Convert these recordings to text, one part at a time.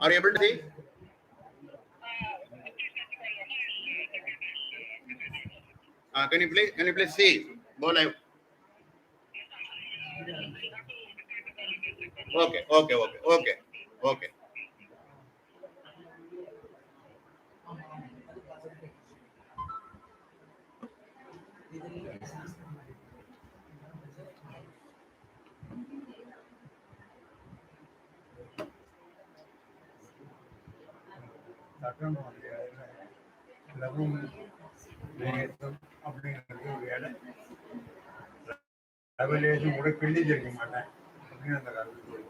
Are you able to see? Can you please see? Go live. Okay. Revelation கூட கிழிஞ்சிருக்க மாட்டேன் அப்படின்னு அந்த காலத்தில்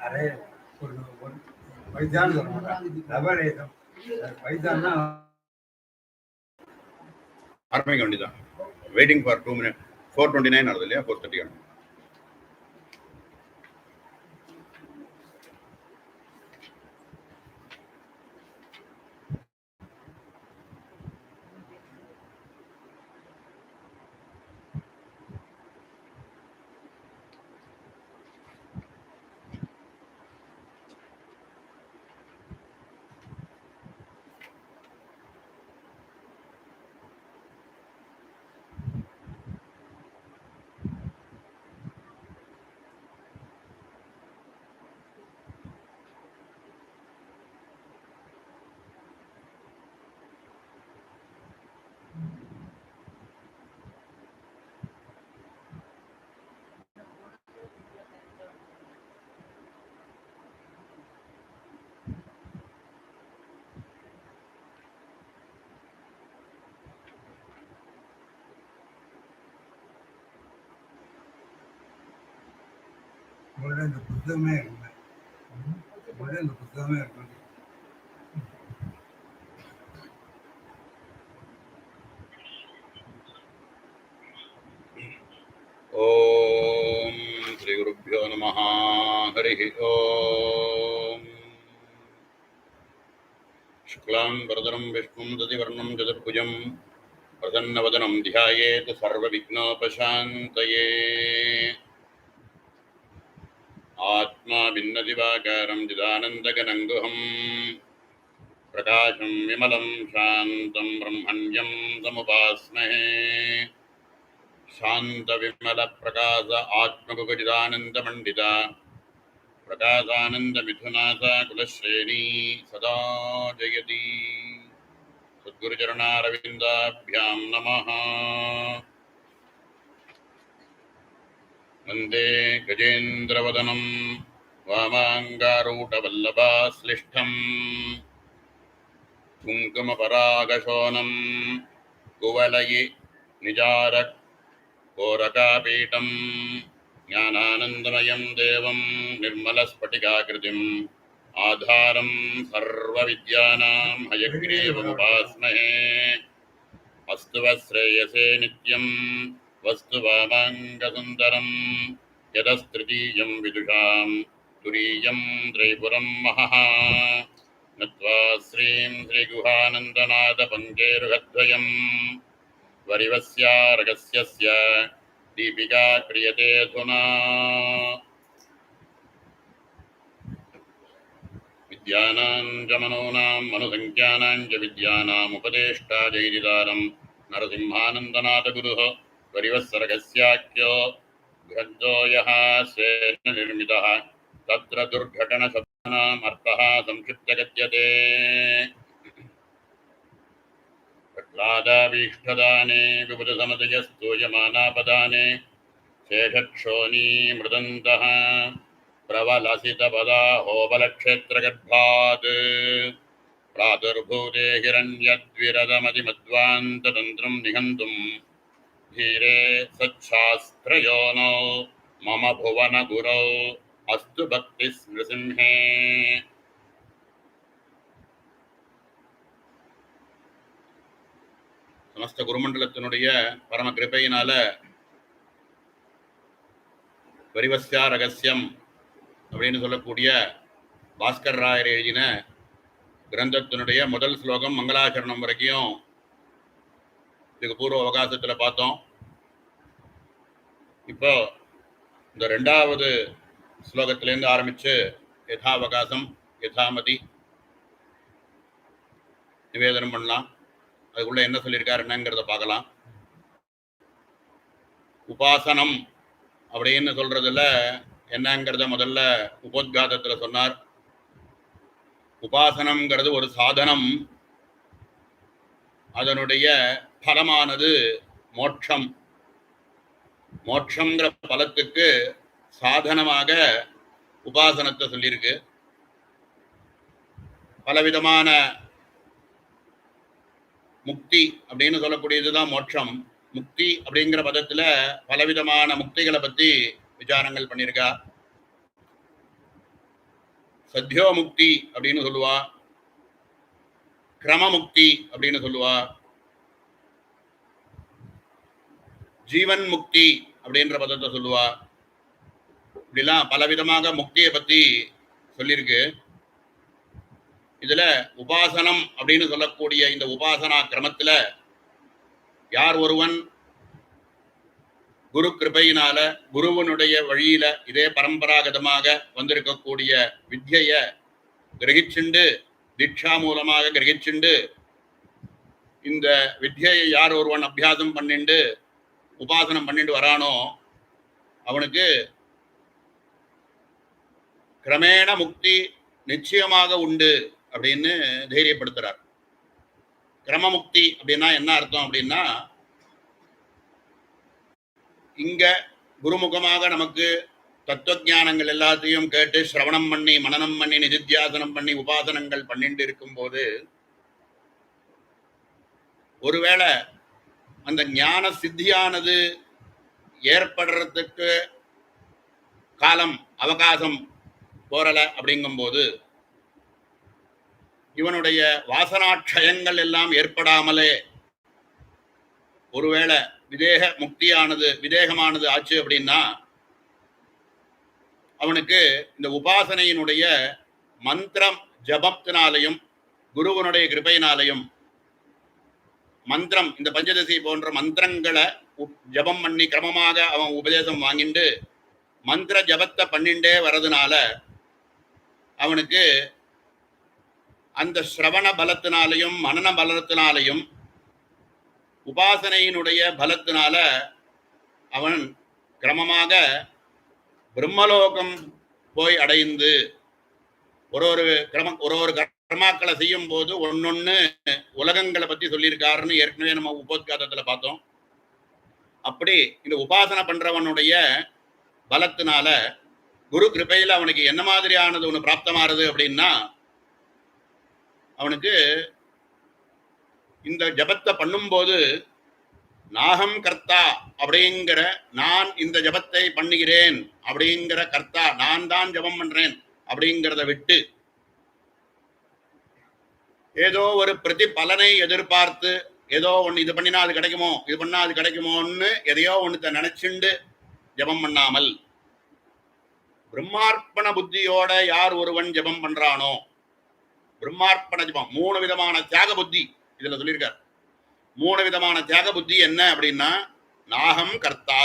அரே ஒரு பைசான்னு சொல்ல மாட்டேன். ரெவலேஷன் பைசான்னா ஆரம்பிக்க வேண்டியதான். Waiting for 2 minutes. 4:29 ஆகுது இல்லையா? 4:30 ஆகும். இந்த புத்தகமே இருக்குங்க. இந்த புத்தகமே இருக்கு. ஓம் ஸ்ரீ குருப்யோ நமஹ. ஹரி ஓம். சுக்லாம் வரதரம் விஷ்ணும் ததிவர்ணம் சதுர்புஜம் பிரசன்னவதனம் த்யாயேத் சர்வவிக்னோபசாந்தயே. ஆத்மா भिन्नदिवाकारं चिदानन्दघनङ्गुहं प्रकाशं विमलं शान्तं ब्रह्मण्यं समुपास्महे. शान्तविमलप्रकाश आत्मगुगचिदानन्दमण्डिता प्रकाशानन्दमिथुनासा कुलश्रेणी सदा जयति. सद्गुरुचरणारविन्दाभ्यां नमः. वन्दे गजेन्द्रवदनं वामाङ्गारूढवल्लभाश्लिष्ठं कुङ्कुमपरागशोनं कुवलयि निजारकोरकापीठं ज्ञानानन्दमयं देवं निर्मलस्फटिकाकृतिम् आधारं सर्वविद्यानां हयग्रीवमुपास्महे. अस्तु वश्रेयसे नित्यं वस्तु वामाङ्गसुन्दरं यदस्तृतीयं विदुषां तुरीयं त्रैपुरं महः. नत्वा श्रीं श्रीगुहानन्दनाथपङ्केरुहद्वयं वरिवस्यारगस्यस्य दीपिका क्रियते अधुना. विद्यानां च मनूनां मनुसङ्ख्यानां च विद्यानामुपदेष्टा जैरिदारं नरसिंहानन्दनाथगुरुः वरिवत्सर्गस्याख्यो ग्रन्थो यः स्वेन निर्मितः तत्र दुर्घटनशब्दानाम् अर्थः संक्षिप्तगद्यते. प्रह्लादाभीष्टदाने विबुधसमदयस्तूयमानापदाने शेषक्षोणी मृदन्तः प्रवलसितपदा होबलक्षेत्रगर्भात् प्रादुर्भूते हिरण्यद्विरदमतिमध्वान्ततन्त्रं निहन्तुं धीरे सच्छास्त्रयोनौ मम भुवनगुरौ अस्तु भक्तिः नृसिंहे. சமஸ்த குருமண்டலத்தினுடைய பரம கிருபையினால வரிவஸ்யா ரகசியம் அப்படின்னு சொல்லக்கூடிய பாஸ்கர் ராயர் எழுதின கிரந்தத்தினுடைய முதல் ஸ்லோகம் மங்களாச்சரணம் வரைக்கும் இதுக்கு பூர்வ அவகாசத்தில் பார்த்தோம். இப்போ இந்த 2வது ஸ்லோகத்திலேருந்து ஆரம்பிச்சு யதாவகாசம் யதாமதி நிவேதனம் பண்ணலாம். அதுக்குள்ள என்ன சொல்லியிருக்காரு என்னங்கிறத பார்க்கலாம். உபாசனம் அப்படின்னு சொல்றதுல என்னங்கிறத முதல்ல உபோத்காதத்துல சொன்னார். உபாசனம்ங்கிறது ஒரு சாதனம், அதனுடைய பலமானது மோட்சம். மோட்சங்கிற பலத்துக்கு சாதனமாக உபாசனத்தை சொல்லியிருக்கு. பலவிதமான முக்தி அப்படின்னு சொல்லக்கூடியதுதான் மோட்சம். முக்தி அப்படிங்கிற பதத்துல பலவிதமான முக்திகளை பத்தி விசாரங்கள் பண்ணியிருக்கா. சத்யோ முக்தி அப்படின்னு சொல்லுவா, கிரமமுக்தி அப்படின்னு சொல்லுவா, ஜீவன் முக்தி அப்படின்ற பதத்தை சொல்லுவா. இப்படிலாம் பலவிதமாக முக்தியை பத்தி சொல்லியிருக்கு. இதுல உபாசனம் அப்படின்னு சொல்லக்கூடிய இந்த உபாசனா கிரமத்துல யார் ஒருவன் குரு கிருபையினால குருவனுடைய வழியில இதே பரம்பராகதமாக வந்திருக்கக்கூடிய வித்யைய கிரகிச்சுண்டு தீட்சா மூலமாக கிரகிச்சுண்டு இந்த வித்யை யார் ஒருவன் அபியாசம் பண்ணிண்டு உபாசனம் பண்ணிட்டு வரானோ அவனுக்கு கிரமேண முக்தி நிச்சயமாக உண்டு அப்படின்னு தைரியப்படுத்துறார். கிரமமுக்தி அப்படின்னா என்ன அர்த்தம் அப்படின்னா, இங்க குருமுகமாக நமக்கு தத்துவஞானங்கள் எல்லாத்தையும் கேட்டு சிரவணம் பண்ணி மனனம் பண்ணி நிதித்தியாசனம் பண்ணி உபாசனங்கள் பண்ணிட்டு இருக்கும்போது ஒருவேளை அந்த ஞான சித்தியானது ஏற்படுறதுக்கு காலம் அவகாசம் போறல அப்படிங்கும்போது இவனுடைய வாசனாட்சயங்கள் எல்லாம் ஏற்படாமலே ஒருவேளை விதேகமானது ஆச்சு அப்படின்னா அவனுக்கு இந்த உபாசனையினுடைய மந்திரம் ஜபத்தினாலையும் குருவனுடைய கிருபையினாலையும் மந்திரம் இந்த பஞ்சதசி போன்ற மந்திரங்களை ஜபம் பண்ணி கிரமமாக அவன் உபதேசம் வாங்கிட்டு மந்திர ஜபத்தை பண்ணிண்டே வர்றதுனால அவனுக்கு அந்த ஸ்ரவண பலத்தினாலையும் மனன பலத்தினாலையும் உபாசனையினுடைய பலத்தினால அவன் கிரமமாக பிரம்மலோகம் போய் அடைந்து ஒரு கர்மாக்களை செய்யும் போது ஒன்னொன்னு உலகங்களை பத்தி சொல்லியிருக்காருன்னு ஏற்கனவே நம்ம உபோத்காதத்துல பார்த்தோம். அப்படி இந்த உபாசனை பண்றவனுடைய பலத்தினால குரு கிருபையில அவனுக்கு என்ன மாதிரியானது ஒன்று பிராப்தமாறுது அப்படின்னா, அவனுக்கு இந்த ஜபத்தை பண்ணும்போது நாகம் கர்த்தா அப்படிங்கிற நான் இந்த ஜபத்தை பண்ணுகிறேன் அப்படிங்கிற கர்த்தா நான் தான் ஜபம் பண்றேன் அப்படிங்கிறத விட்டு ஏதோ ஒரு பிரதி பலனை எதிர்பார்த்து ஏதோ ஒன்று இது பண்ணினா அது கிடைக்குமோ இது பண்ணா அது கிடைக்குமோன்னு எதையோ ஒன்று நினைச்சுண்டு ஜபம் பண்ணாமல் பிரம்மார்ப்பண புத்தியோட யார் ஒருவன் ஜபம் பண்றானோ, பிரம்மார்ப்பண ஜபம் 3 விதமான தியாக புத்தி இதுல சொல்லியிருக்கார். 3 விதமான தியாக புத்தி என்ன அப்படின்னா, நாகம் கர்த்தா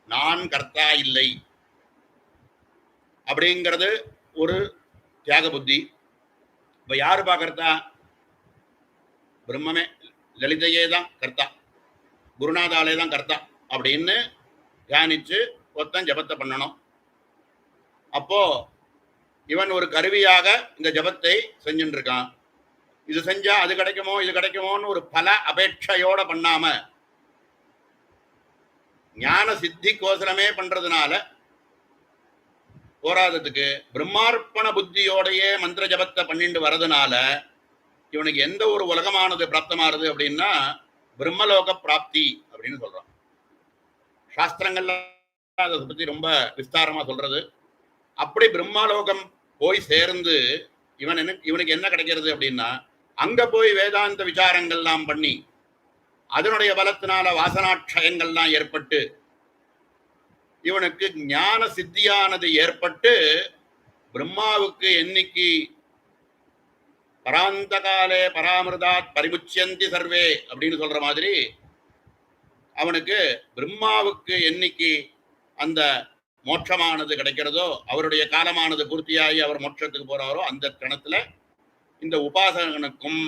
நான் கர்த்தா இல்லை அப்படிங்கிறது ஒரு தியாக புத்தி. இப்ப யாருப்பா கர்த்தா? பிரம்மமே லலிதையே தான் கர்த்தா, குருநாதாலே தான் கர்த்தா அப்படின்னு தியானிச்சு ஒருத்தன் ஜபத்தை பண்ணணும். அப்போ இவன் ஒரு கருவியாக இந்த ஜபத்தை செஞ்சுட்டு இருக்கான். இது செஞ்சா அது கிடைக்குமோ இது கிடைக்குமோன்னு ஒரு பல அபேட்சையோட பண்ணாம ஞான சித்திக்கோசரமே பண்றதுனால போராதத்துக்கு பிரம்மார்ப்பண புத்தியோடையே மந்திர ஜபத்தை பண்ணிட்டு வர்றதுனால இவனுக்கு எந்த ஒரு உலகமானது பிராப்தமாறுது அப்படின்னா பிரம்மலோக பிராப்தி அப்படின்னு சொல்றான். சாஸ்திரங்கள்ல அதை பத்தி ரொம்ப விஸ்தாரமா சொல்றது. அப்படி பிரம்மலோகம் போய் சேர்ந்து இவனுக்கு என்ன கிடைக்கிறது அப்படின்னா, அங்க போய் வேதாந்த விசாரங்கள்லாம் பண்ணி அதனுடைய பலத்தினால வாசனாட்சயங்கள்லாம் ஏற்பட்டு இவனுக்கு ஞான சித்தியானது ஏற்பட்டு பிரம்மாவுக்கு என்னைக்கு பராந்த காலே பராமிருதாத் பரிமுச்சியந்தி சர்வே அப்படின்னு சொல்ற மாதிரி அவனுக்கு பிரம்மாவுக்கு என்னைக்கு அந்த மோட்சமானது கிடைக்கிறதோ, அவருடைய காலமானது பூர்த்தியாகி அவர் மோட்சத்துக்கு போறாரோ அந்த கணத்துல இந்த உபாசகனுக்கும்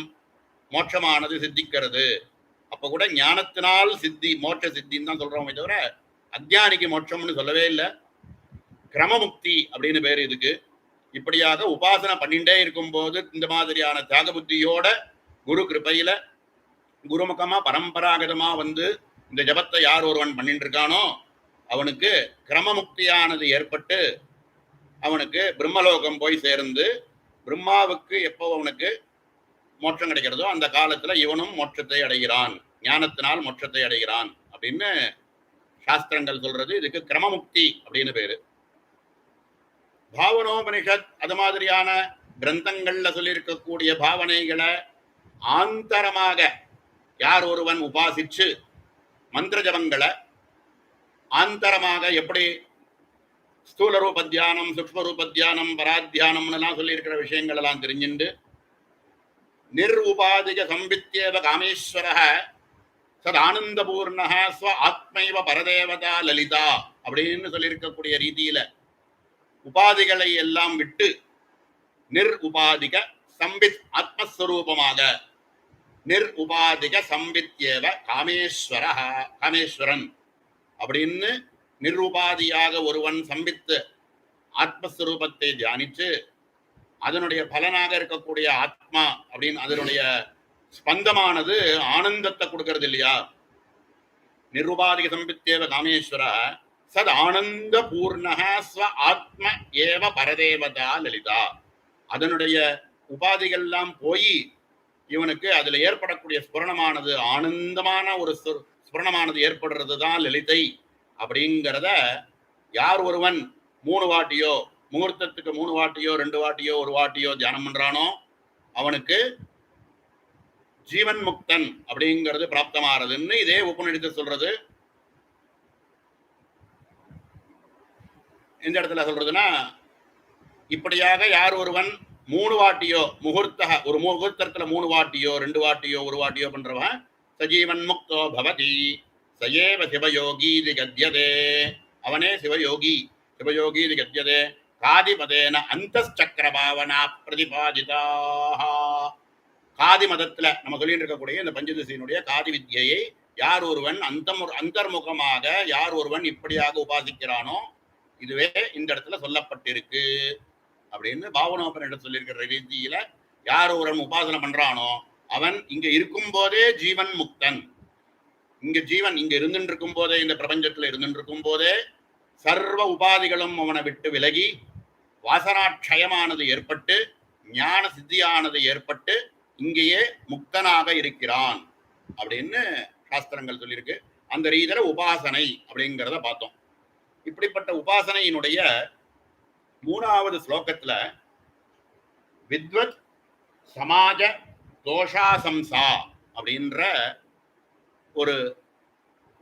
மோட்சமானது சித்திக்கிறது. அப்ப கூட ஞானத்தினால் சித்தி, மோட்ச சித்தின்னு தான் சொல்றோமே தவிர அஜ்ஞானிக்கு மோட்சம்னு சொல்லவே இல்லை. கிரமமுக்தி அப்படின்னு பேர் இதுக்கு. இப்படியாக உபாசனை பண்ணிட்டே இருக்கும்போது இந்த மாதிரியான தியாக புத்தியோட குரு கிருபையில குருமுகமா பரம்பராகதமா வந்து இந்த ஜபத்தை யார் ஒருவன் பண்ணிட்டு இருக்கானோ அவனுக்கு கிரமமுக்தியானது ஏற்பட்டு அவனுக்கு பிரம்மலோகம் போய் சேர்ந்து பிரம்மாவுக்கு எப்போ அவனுக்கு மோட்சம் கிடைக்கிறதோ அந்த காலத்துல இவனும் மோட்சத்தை அடைகிறான், ஞானத்தினால் மோட்சத்தை அடைகிறான் அப்படின்னு சாஸ்திரங்கள் சொல்றது. இதுக்கு கிரமமுக்தி அப்படின்னு பேரு. பாவனோபனிஷத் அது மாதிரியான கிரந்தங்கள்ல சொல்லியிருக்கக்கூடிய பாவனைகளை ஆந்தரமாக யார் ஒருவன் உபாசிச்சு மந்திர ஜபங்களை ஆந்தரமாக எப்படி ஸ்தூல ரூப தியானம், சூக்ஷ்ம ரூப தியானம், பராத்தியானம்னு சொல்லியிருக்கிற விஷயங்கள் எல்லாம் தெரிஞ்சுண்டு நிர்உபாதிக சம்பித்யேவ காமேஸ்வர சத் ஆனந்தபூர்ண ஸ்வ ஆத்மைவ பரதேவதா லலிதா அப்படின்னு சொல்லியிருக்கக்கூடிய ரீதியில உபாதிகளை எல்லாம் விட்டு நிர் உபாதிக சம்பித் ஆத்மஸ்வரூபமாக நிர் உபாதிக சம்பித்யேவ காமேஸ்வர காமேஸ்வரன் அப்படின்னு நிருபாதியாக ஒருவன் சம்பித்து ஆத்மஸ்வரூபத்தை தியானிச்சு அதனுடைய பலனாக இருக்கக்கூடிய ஆத்மா அப்படின்னு அதனுடைய ஸ்பந்தமானது ஆனந்தத்தை கொடுக்கறது இல்லையா. நிருபாதிக சம்பித்தேவ காமேஸ்வர சத் ஆனந்த பூர்ணக ஸ்வ ஆத்ம ஏவ பரதேவதா லலிதா. அதனுடைய உபாதிகள்லாம் போய் இவனுக்கு அதுல ஏற்படக்கூடிய ஸ்புரணமானது ஆனந்தமான ஒரு ஸ்புரணமானது ஏற்படுறது தான் லலிதை அப்படிங்கிறத யார் ஒருவன் 3 வாட்டியோ முகூர்த்தத்துக்கு 3 வாட்டியோ 2 வாட்டியோ 1 வாட்டியோ தியானம் பண்றானோ அவனுக்கு ஜீவன் முக்தன் அப்படிங்கிறது பிராப்தமாறதுன்னு இதே உபநிடத்து சொல்றது. எந்த இடத்துல சொல்றதுன்னா, இப்படியாக யார் ஒருவன் 3 வாட்டியோ ஒரு முகூர்த்தத்துல 3 வாட்டியோ 2 வாட்டியோ 1 வாட்டியோ பண்றவன் சஜீவன் முக்தோ பவதி சயேவ சிவயோகி கத்யதே. அவனே சிவயோகி, சிவயோகி கத்யதே. காதிபதேன அந்தச்சக்கர பாவனா பிரதிபாதிதா. காதி மதத்துல நம்ம சொல்லிட்டு இருக்கக்கூடிய இந்த பஞ்சதசியினுடைய காதி வித்யை யார் ஒருவன் அந்தர்முகமாக யார் ஒருவன் இப்படியாக உபாசிக்கிறானோ இதுவே இந்த இடத்துல சொல்லப்பட்டிருக்கு அப்படின்னு பாவனோபனிடம் சொல்லியிருக்கிற ரீதியில யார் ஒருவன் உபாசனை பண்றானோ அவன் இங்க இருக்கும் போதே ஜீவன் முக்தன். இங்க ஜீவன் இங்க இருந்துட்டு இருக்கும் போதே, இந்த பிரபஞ்சத்துல இருந்துட்டு இருக்கும் போதே சர்வ உபாதிகளும் அவனை விட்டு விலகி வாசனாட்சயமானது ஏற்பட்டு ஞான சித்தியானது ஏற்பட்டு இங்கேயே முக்தனாக இருக்கிறான் அப்படின்னு சாஸ்திரங்கள் சொல்லியிருக்கு. அந்த ரீதியில உபாசனை அப்படிங்கிறத பார்த்தோம். இப்படிப்பட்ட உபாசனையினுடைய 3வது ஸ்லோகத்துல வித்வத் சமாஜ தோஷாசம்சா அப்படின்ற ஒரு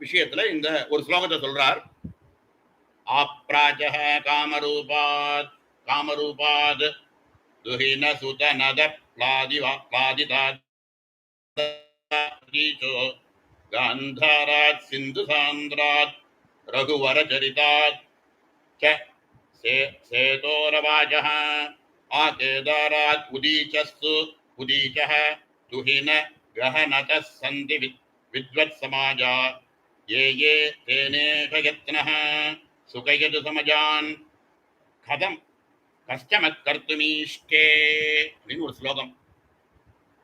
விஷயத்துல இந்த ஒரு ஸ்லோகத்தை சொல்றார். ஆப்ராஜஹ காமரூபாத் காமரூபாத் துஹின சுதநத ப்ளாதிதாத் காந்தாராத் சிந்து சாந்திராத் ரகுவர சரிதாத் சேதோரவாஜஹ ஆகேதாராத் உதீச்சஸ்து உதீச்சஹ துஹின கஹனத சந்தி வித்வத் சமாஜா ये ये तेनेष यत्नः सुखयतु समजान् कथं கஷ்டமத் கர்த்துமீஷ்டே அப்படின்னு ஒரு ஸ்லோகம்.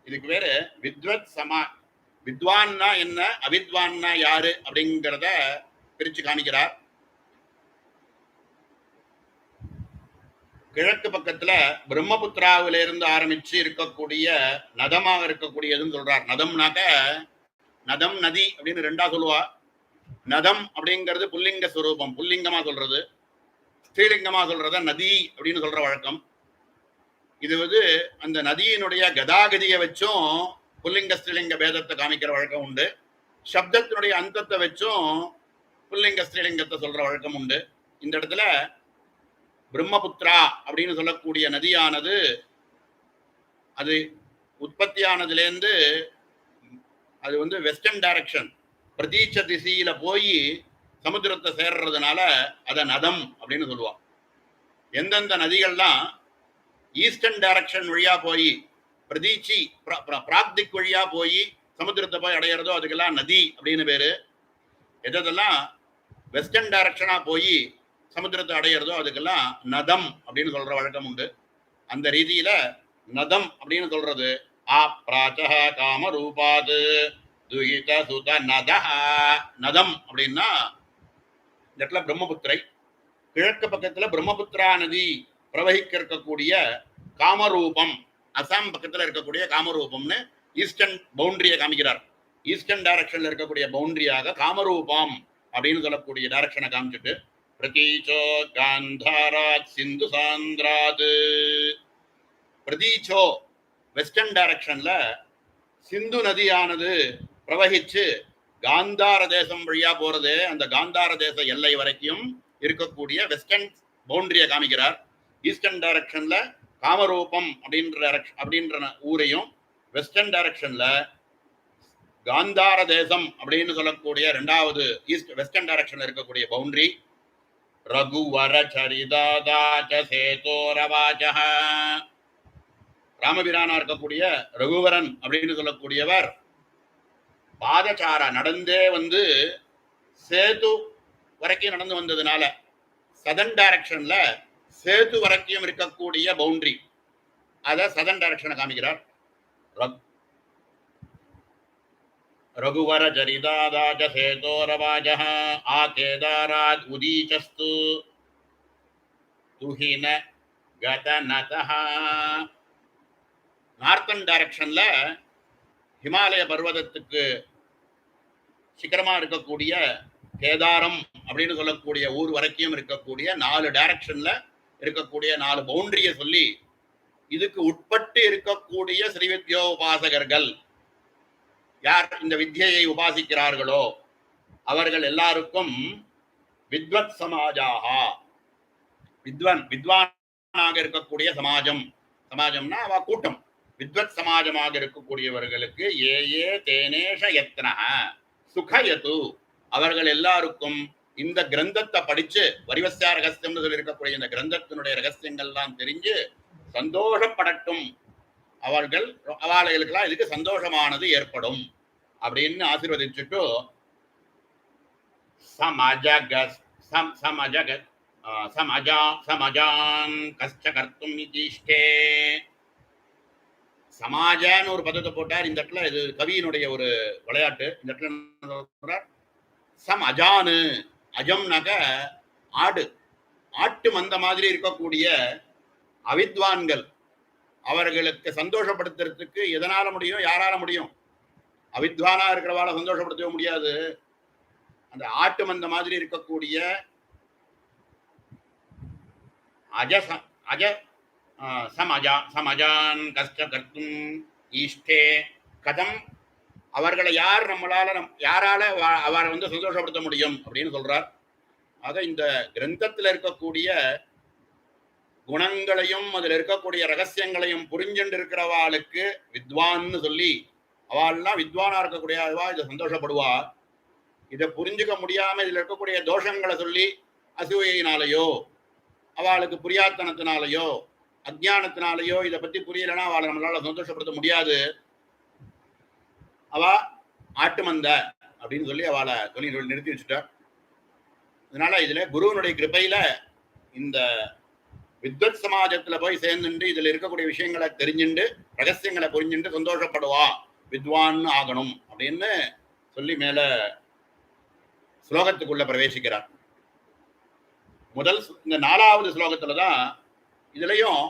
இதுக்கு பேரு வித்வத் சமா. வித்வான்னா என்ன, அவித்வான்னா யாரு அப்படிங்கிறத பிரிச்சு காமிக்கிறார். கிழக்கு பக்கத்துல பிரம்மபுத்திராவில இருந்து ஆரம்பிச்சு இருக்கக்கூடிய நதமாக இருக்கக்கூடியதுன்னு சொல்றார். நதம்னாக்க நதம் நதி அப்படின்னு 2ஆ சொல்லுவா. நதம் அப்படிங்கிறது புல்லிங்க ஸ்வரூபம், புல்லிங்கமா சொல்றது. ஸ்ரீலிங்கமா சொல்றத நதி அப்படின்னு சொல்ற வழக்கம். இது அந்த நதியினுடைய கதாகதியை வச்சும் புல்லிங்க ஸ்ரீலிங்க பேதத்தை காமிக்கிற வழக்கம் உண்டு. சப்தத்தினுடைய அந்தத்தை வச்சும் புல்லிங்க ஸ்ரீலிங்கத்தை சொல்ற வழக்கம் உண்டு. இந்த இடத்துல பிரம்மபுத்திரா அப்படின்னு சொல்லக்கூடிய நதியானது அது உற்பத்தியானதுலேருந்து அது வெஸ்டர்ன் டைரக்ஷன் பிரதீட்ச திசையில போய் சமுத்திரத்தை சேர்றதுனால அதை நதம் அப்படின்னு சொல்லுவான். எந்தெந்த நதிகள்லாம் ஈஸ்டர்ன் டைரக்ஷன் வழியா போய் பிரதீச்சி பிராக்திக் வழியா போய் சமுத்திரத்தை போய் அடையிறதோ அதுக்கெல்லாம் நதி அப்படின்னு பேரு. எதெல்லாம் வெஸ்டர்ன் டைரக்ஷனா போய் சமுத்திரத்தை அடையிறதோ அதுக்கெல்லாம் நதம் அப்படின்னு சொல்ற வழக்கம் உண்டு. அந்த ரீதியில நதம் அப்படின்னு சொல்றது ஆப்ராச்ச காமரூபாது துஹித சுத நதஹ. நதம் அப்படின்னா இந்த இடத்துல பிரம்மபுத்திரை, கிழக்கு பக்கத்துல பிரம்மபுத்திரா நதி பிரவகிக்க இருக்கக்கூடிய காமரூபம், அசாம் பக்கத்துல இருக்கக்கூடிய காமரூபம்னு ஈஸ்டர்ன் பவுண்டரியை காமிக்கிறார். ஈஸ்டர்ன் டைரக்ஷன்ல இருக்கக்கூடிய பவுண்டரியாக காமரூபம் அப்படின்னு சொல்லக்கூடிய டைரக்ஷனை காமிச்சிட்டு பிரதீச்சோ காந்தாராத் சிந்து சாந்திராத், பிரதீச்சோ வெஸ்டர்ன் டைரக்ஷன்ல சிந்து நதியானது பிரவகிச்சு காந்தார தேசம் வழியா போறது, அந்த காந்தார தேச எல்லை வரைக்கும் இருக்கக்கூடிய வெஸ்டர்ன் பவுண்டரியை காமிக்கிறார். ஈஸ்டர்ன் டைரக்ஷன்ல காமரூபம் அப்படின்ற ஊரையும், வெஸ்டர்ன் டைரக்ஷன்ல காந்தார தேசம் அப்படின்னு சொல்லக்கூடிய இரண்டாவது வெஸ்டர்ன் டைரக்ஷன்ல இருக்கக்கூடிய பவுண்டரி ரகுவர சரிதாதாச்ச சேதோரவாச்சஹ. ராமபிரானா இருக்கக்கூடிய ரகுவரன் அப்படின்னு சொல்லக்கூடியவர் பாதச்சாரா நடந்தே வந்து சேது வரைக்கும் நடந்து வந்ததுனால சதன் டைரக்ஷன்ல சேது வரைக்கும் இருக்கக்கூடிய பவுண்டரி அத சதன் டைரக்ஷனை காமிக்கிறார். ரகுவர சரிதாதாஜ சேதோரவாஜஹ ஆ கேதாராத் உதீச்சஸ்து துஹின கதநதஹ. நார்த்தன் டைரக்ஷன்ல ஹிமாலய பர்வதத்துக்கு சிக்கரமா இருக்கக்கூடிய கேதாரம் அப்படின்னு சொல்லக்கூடிய ஊர் வரைக்கும் இருக்கக்கூடிய 4 டைரக்ஷன்ல இருக்கக்கூடிய 4 பவுண்டரிய சொல்லி இதுக்கு உட்பட்டு இருக்கக்கூடிய ஸ்ரீவித்யோ உபாசகர்கள் யார் இந்த வித்யை உபாசிக்கிறார்களோ அவர்கள் எல்லாருக்கும் வித்வத் சமாஜாக, வித்வானாக இருக்கக்கூடிய சமாஜம், சமாஜம்னா அவ கூட்டம், வித்வத் சமாஜமாக இருக்கக்கூடியவர்களுக்கு ஏ ஏ தேனேஷ யத்னஹ சுகயது, அவர்கள் எல்லாருக்கும் இந்த கிரந்தத்தை படிச்சு வரிவஸ்யா ரகசியம்னு சொல்லி இருக்கக்கூடிய இந்த கிரந்தத்தினுடைய ரகசியங்கள்லாம் தெரிஞ்சு சந்தோஷப்படட்டும், அவர்களுக்கெல்லாம் இதுக்கு சந்தோஷமானது ஏற்படும் அப்படின்னு ஆசீர்வதிச்சுட்டு சமஜான் கஷ்ட கர்த்தும் இதிஷ்டே. சமாஜன்னு ஒரு பதத்தை போட்டார் இந்த இடத்துல. இது கவியினுடைய ஒரு விளையாட்டு. இந்த இடத்துல சம் அஜானு, அஜம்னாக ஆடு, ஆட்டு மந்த மாதிரி இருக்கக்கூடிய அவித்வான்கள், அவர்களுக்கு சந்தோஷப்படுத்துறதுக்கு எதனால முடியும், யாரால முடியும்? அவித்வானா இருக்கிறவாளை சந்தோஷப்படுத்தவே முடியாது. அந்த ஆட்டு மந்த மாதிரி இருக்கக்கூடிய சமஜான் கஷ்ட கர்த்தும் ஈஷ்டே கதம், அவர்களை யார் யாரால அவரை வந்து சந்தோஷப்படுத்த முடியும் அப்படின்னு சொல்றார். ஆக இந்த கிரந்தத்தில் இருக்கக்கூடிய குணங்களையும் அதில் இருக்கக்கூடிய ரகசியங்களையும் புரிஞ்சுட்டு இருக்கிறவாளுக்கு வித்வான்னு சொல்லி, அவள்லாம் வித்வானா இருக்கக்கூடிய இதை சந்தோஷப்படுவா. இதை புரிஞ்சுக்க முடியாம இதுல இருக்கக்கூடிய தோஷங்களை சொல்லி அசூயினாலேயோ அவளுக்கு புரியாத்தனத்தினாலேயோ அஜ்ஞானத்தினாலேயோ இதை பத்தி புரியலன்னா அவளை நம்மளால சந்தோஷப்படுத்த முடியாது. அவ ஆட்டுமந்த அப்படின்னு சொல்லி அவளை சொல்லி நிறுத்தி வச்சுட்டார். அதனால இதுல குருவனுடைய கிருபையில இந்த வித்வத் சமாஜத்துல போய் சேர்ந்துட்டு இதுல இருக்கக்கூடிய விஷயங்களை தெரிஞ்சுண்டு ரகசியங்களை புரிஞ்சுட்டு சந்தோஷப்படுவா, வித்வான் ஆகணும் அப்படின்னு சொல்லி மேல ஸ்லோகத்துக்குள்ள பிரவேசிக்கிறார். முதல் இந்த 4வது ஸ்லோகத்துலதான் இதுலயும்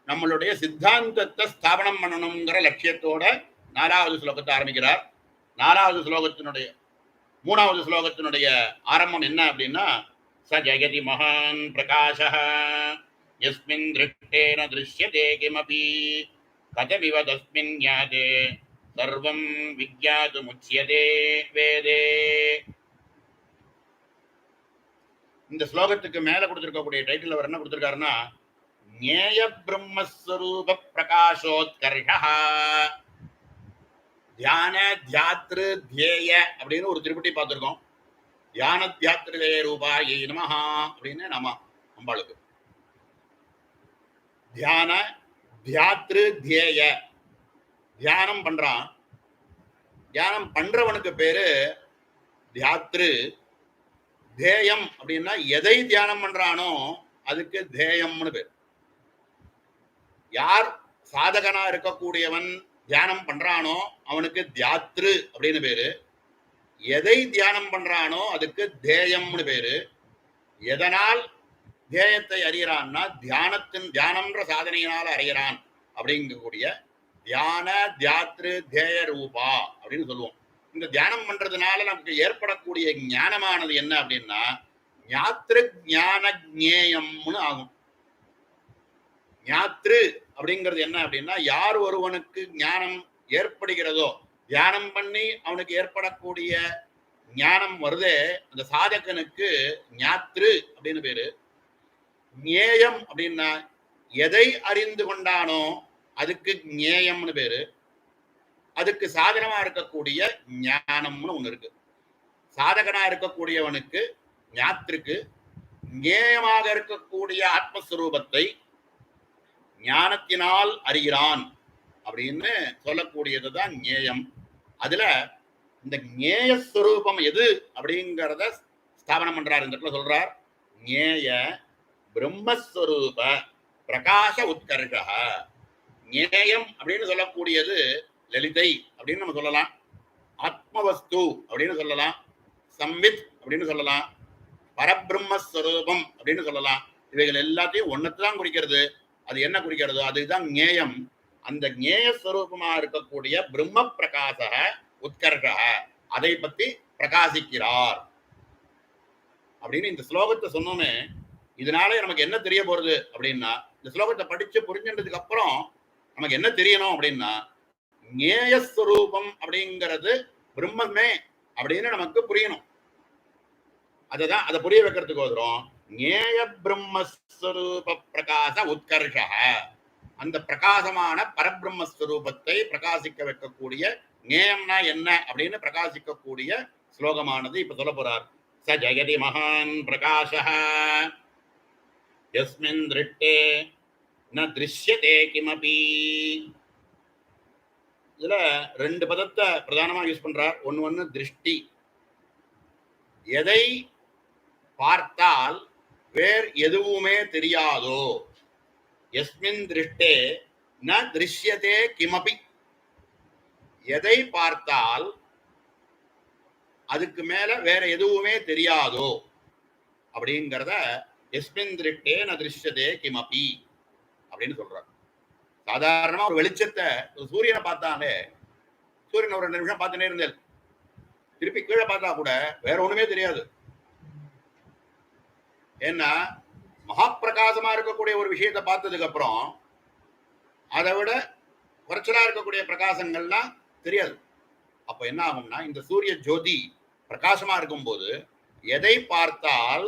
நம்மளுடைய சித்தாந்தத்தை ஸ்தாபனம் பண்ணணுங்கிற லட்சியத்தோட 4வது ஸ்லோகத்தை ஆரம்பிக்கிறார். 4வது ஸ்லோகத்தினுடைய 3வது ஸ்லோகத்தினுடைய ஆரம்பம் என்ன அப்படின்னா ச ஜெகதி மகான் பிரகாஷः யஸ்மின் திருஷ்டேன திருஷ்யதே கிமபி கதமிவ தஸ்மின் ஞாதே சர்வம் விக்யாதுமுச்யதே வேதே. இந்த ஸ்லோகத்துக்கு மேல கொடுத்திருக்கக்கூடிய டைட்டில் அவர் என்ன கொடுத்திருக்காருன்னா ஞேய பிரம்மஸ்வரூப பிரகாஷோத்கர்ஷः தியான தியாத்ரு தியேய அப்படின்னு ஒரு திருப்பட்டி பார்த்திருக்கோம். தியான தியாத்திருதே ரூபாயை நமஹா அப்படின்னு நாம அம்பாளுக்கு. தியான தியாத்ரு தியேய, தியானம் பண்றான், தியானம் பண்றவனுக்கு பேரு தியாத்ரு. தேயம் அப்படின்னா எதை தியானம் பண்றானோ அதுக்கு தேயம்னு பேர். யார் சாதகனா இருக்கக்கூடியவன் தியானம் பண்றானோ அவனுக்கு தியாத்ரு அப்படின்னு பேரு. எதை தியானம் பண்றானோ அதுக்கு தேயம்னு பேரு. எதனால் தேயத்தை அறிகிறான்னா தியானம்ன்ற சாதனையினால் அறிகிறான் அப்படிங்கக்கூடிய தியான தியாத்ரு தேய ரூபா அப்படின்னு சொல்லுவோம். இந்த தியானம் பண்றதுனால நமக்கு ஏற்படக்கூடிய ஞானமானது என்ன அப்படின்னா ஞாத்ரு ஞான ஞேயம்னு ஆகும். ஞாத்ரு அப்படிங்கிறது என்ன அப்படின்னா யார் ஒருவனுக்கு ஞானம் ஏற்படுகிறதோ, தியானம் பண்ணி அவனுக்கு ஏற்படக்கூடிய ஞானம் வருதே, அந்த சாதகனுக்கு ஞாத்ரு அப்படின்னு பேரு. ஞேயம் அப்படின்னா எதை அறிந்து கொண்டானோ அதுக்கு ஞேயம்னு பேரு. அதுக்கு சாதனமா இருக்கக்கூடிய ஞானம்னு ஒண்ணு இருக்கு. சாதகனா இருக்கக்கூடியவனுக்கு ஞாத்திற்கு, ஞேயமாக இருக்கக்கூடிய ஆத்மஸ்வரூபத்தை ஞானத்தினால் அறிகிறான் அப்படின்னு சொல்லக்கூடியதுதான் ஞேயம். அதுல இந்த ஞேயஸ்வரூபம் எது அப்படிங்கிறத ஸ்தாபனம் பண்றார். இந்த இடத்துல சொல்றார் ஞேய பிரம்மஸ்வரூப பிரகாச உத்கர்ஷ. ஞேயம் அப்படின்னு சொல்லக்கூடியது லலிதை அப்படின்னு நம்ம சொல்லலாம், ஆத்மவஸ்து அப்படின்னு சொல்லலாம், சம்வித் அப்படின்னு சொல்லலாம், பரபிரம்மஸ்வரூபம் அப்படின்னு சொல்லலாம். இவைகள் எல்லாத்தையும் ஒன்னத்தான் குறிக்கிறது. அது என்ன குறிக்கிறதோ அதுதான் ஞேயம். அந்த ஞேயஸ்வரூபமா இருக்கக்கூடிய பிரம்ம பிரகாச உத்கர்ஷ, அதை பத்தி பிரகாசிக்கிறார் அப்படின்னு இந்த ஸ்லோகத்தை சொன்னோமே. இதனால நமக்கு என்ன தெரிய போறது அப்படின்னா, இந்த ஸ்லோகத்தை படிச்சு புரிஞ்சுட்டதுக்கு அப்புறம் நமக்கு என்ன தெரியணும் அப்படின்னா ஞேயஸ்வரூபம் அப்படிங்கிறது பிரம்மமே அப்படின்னு நமக்கு புரியணும். அதை புரிய வைக்கிறதுக்கு வரும் ஞேய பிரம்மஸ்வரூப பிரகாச உத்கர்ஷ. அந்த பிரகாசமான பரபிரம்மஸ்வரூபத்தை பிரகாசிக்க வைக்கக்கூடிய ஞேயம்னா என்ன அப்படின்னு பிரகாசிக்கக்கூடிய ஸ்லோகமானது இப்ப சொல்ல போறார். ச ஜெகதி மகான் பிரகாஷ யஸ்மின் திருஷ்டே ந திருஷ்யதே கிமபி. இதுல ரெண்டு பதத்தை பிரதானமா யூஸ் பண்றார். ஒன்னு திருஷ்டி, எதை பார்த்தால் வேறு எதுவுமே தெரியாதோ. எஸ்மின் திருஷ்டே ந திருஷ்யதே கிமபி, எதை பார்த்தால் அதுக்கு மேல வேற எதுவுமே தெரியாதோ அப்படிங்கிறத எஸ்மின் திருஷ்டே ந திருஷ்யதே கிமபி அப்படின்னு சொல்றார். சாதாரணமா ஒரு வெளிச்சத்தை, சூரியனை பார்த்தாலே, சூரியன் ஒரு 2 நிமிஷம் பார்த்துட்டே இருந்தேன், திருப்பி கீழே பார்த்தா கூட வேற ஒண்ணுமே தெரியாது. ஏன்னா மகாப்பிரகாசமா இருக்கக்கூடிய ஒரு விஷயத்தை பார்த்ததுக்கு அப்புறம் அதை விட குறைச்சலா இருக்கக்கூடிய பிரகாசங்கள்லாம் தெரியாது. அப்ப என்ன ஆகும்னா இந்த சூரிய ஜோதி பிரகாசமா இருக்கும்போது எதை பார்த்தால்,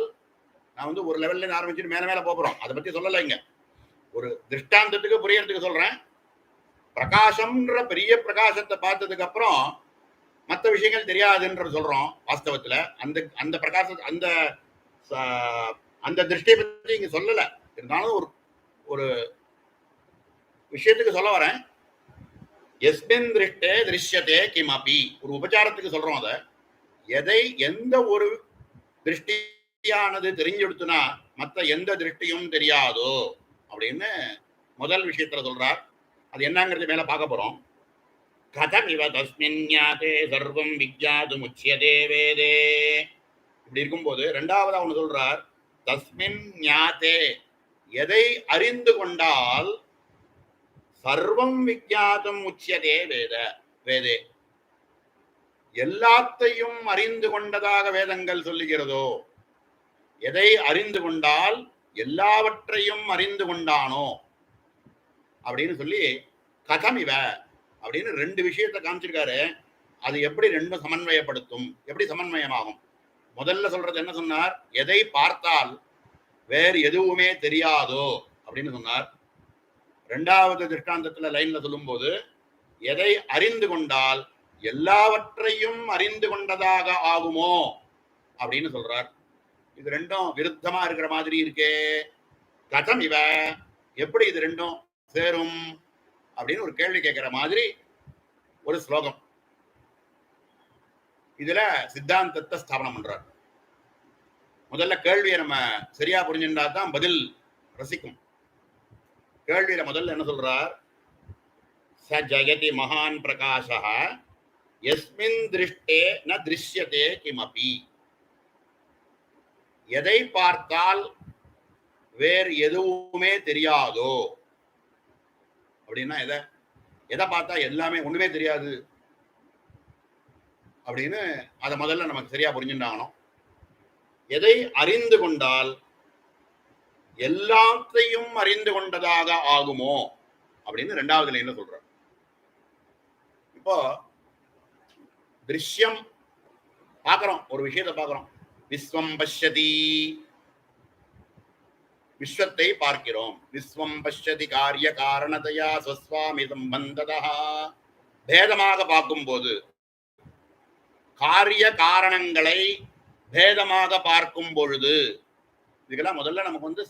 நான் ஒரு லெவல்ல ஆரம்பிச்சுட்டு மேல மேல போறோம், அதை பத்தி சொல்லல, இங்க ஒரு திருஷ்டாந்தத்துக்கு புரியறதுக்கு சொல்றேன். பிரகாசம்ன்ற பெரிய பிரகாசத்தை பார்த்ததுக்கு அப்புறம் மற்ற விஷயங்கள் தெரியாதுன்ற சொல்றோம். வாஸ்தவத்துல அந்த அந்த பிரகாச அந்த அந்த திருஷ்டியை பத்தி இங்க சொல்லல. இருந்தாலும் ஒரு விஷயத்துக்கு சொல்ல வரேன். எஸ்மின் திருஷ்டே திருஷ்யதே கிமபி, ஒரு உபச்சாரத்துக்கு சொல்றோம். அதை எதை எந்த ஒரு திருஷ்டியானது தெரிஞ்செடுத்துனா மற்ற எந்த திருஷ்டியும் தெரியாதோ அப்படின்னு முதல் விஷயத்துல சொல்றார். அது என்னங்கிறது மேல பார்க்க போறோம். கதமிவ தஸ்மின் ஞாதே சர்வம் விஜ்ஞாது முச்சியதே வேதே. இப்படி இருக்கும்போது ரெண்டாவது அவனு சொல்றார் தஸ்மின் ஞாதே, எதை அறிந்து கொண்டால் சர்வம் விஜ்ஞாதம் உச்சியதே வேதே, எல்லாத்தையும் அறிந்து கொண்டதாக வேதங்கள் சொல்லுகிறதோ. எதை அறிந்து கொண்டால் எல்லாவற்றையும் அறிந்து கொண்டானோ அப்படின்னு சொல்லி கதமிவ அப்படின்னு 2 விஷயத்தை காமிச்சிருக்காரு. அது எப்படி ரெண்டும் சமன்வயப்படுத்தும், எப்படி சமன்வயமாகும்? முதல்ல சொல்றது என்ன சொன்னார்? எதை பார்த்தால் வேறு எதுவுமே தெரியாதோ அப்படின்னு சொன்னார். ரெண்டாவது திருஷ்டாந்தத்துல லைன்ல சொல்லும் போது எதை அறிந்து கொண்டால் எல்லாவற்றையும் அறிந்து கொண்டதாக ஆகுமோ அப்படின்னு சொல்றார். இது ரெண்டும் விருத்தமா இருக்கிற மாதிரி இருக்கே, கதம் இவ, எப்படி இது ரெண்டும் சேரும் அப்படின்னு ஒரு கேள்வி கேட்கிற மாதிரி ஒரு ஸ்லோகம். இதுல சித்தாந்தத்தை ஸ்தாபனம் பண்றார். முதல்ல கேள்வியை நம்ம சரியா புரிஞ்சுட்டா தான் பதில் ரசிக்கும். கேள்வியில முதல்ல என்ன சொல்றார்? ச ஜெகதி மகான் பிரகாசः யஸ்மின் திருஷ்டே ந திருஷ்யதே கிமபி. எதை பார்த்தால் வேறு எதுவுமே தெரியாதோ அப்படின்னா எதை எதை பார்த்தா எல்லாமே ஒண்ணுமே தெரியாது அப்படின்னு அதை முதல்ல நமக்கு சரியா புரிஞ்சுட்டாகணும். எதை அறிந்து கொண்டால் எல்லாத்தையும் அறிந்து கொண்டதாக ஆகுமோ அப்படின்னு ரெண்டாவது லைன்ல சொல்றார். இப்போ திருஷ்யம் பார்க்கிறோம், ஒரு விஷயத்தை பார்க்கிறோம். விஸ்வம் பஷ்யதி, விஸ்வத்தை பார்க்கிறோம். விஸ்வம் பஷ்யதி காரிய காரணதையா ஸ்வஸ்வாமி சம்பந்ததா. பேதமாக பார்க்கும்போது, காரிய காரணங்களை பேதமாக பார்க்கும் பொழுது, இதுக்கெல்லாம் முதல்ல நமக்கு வந்து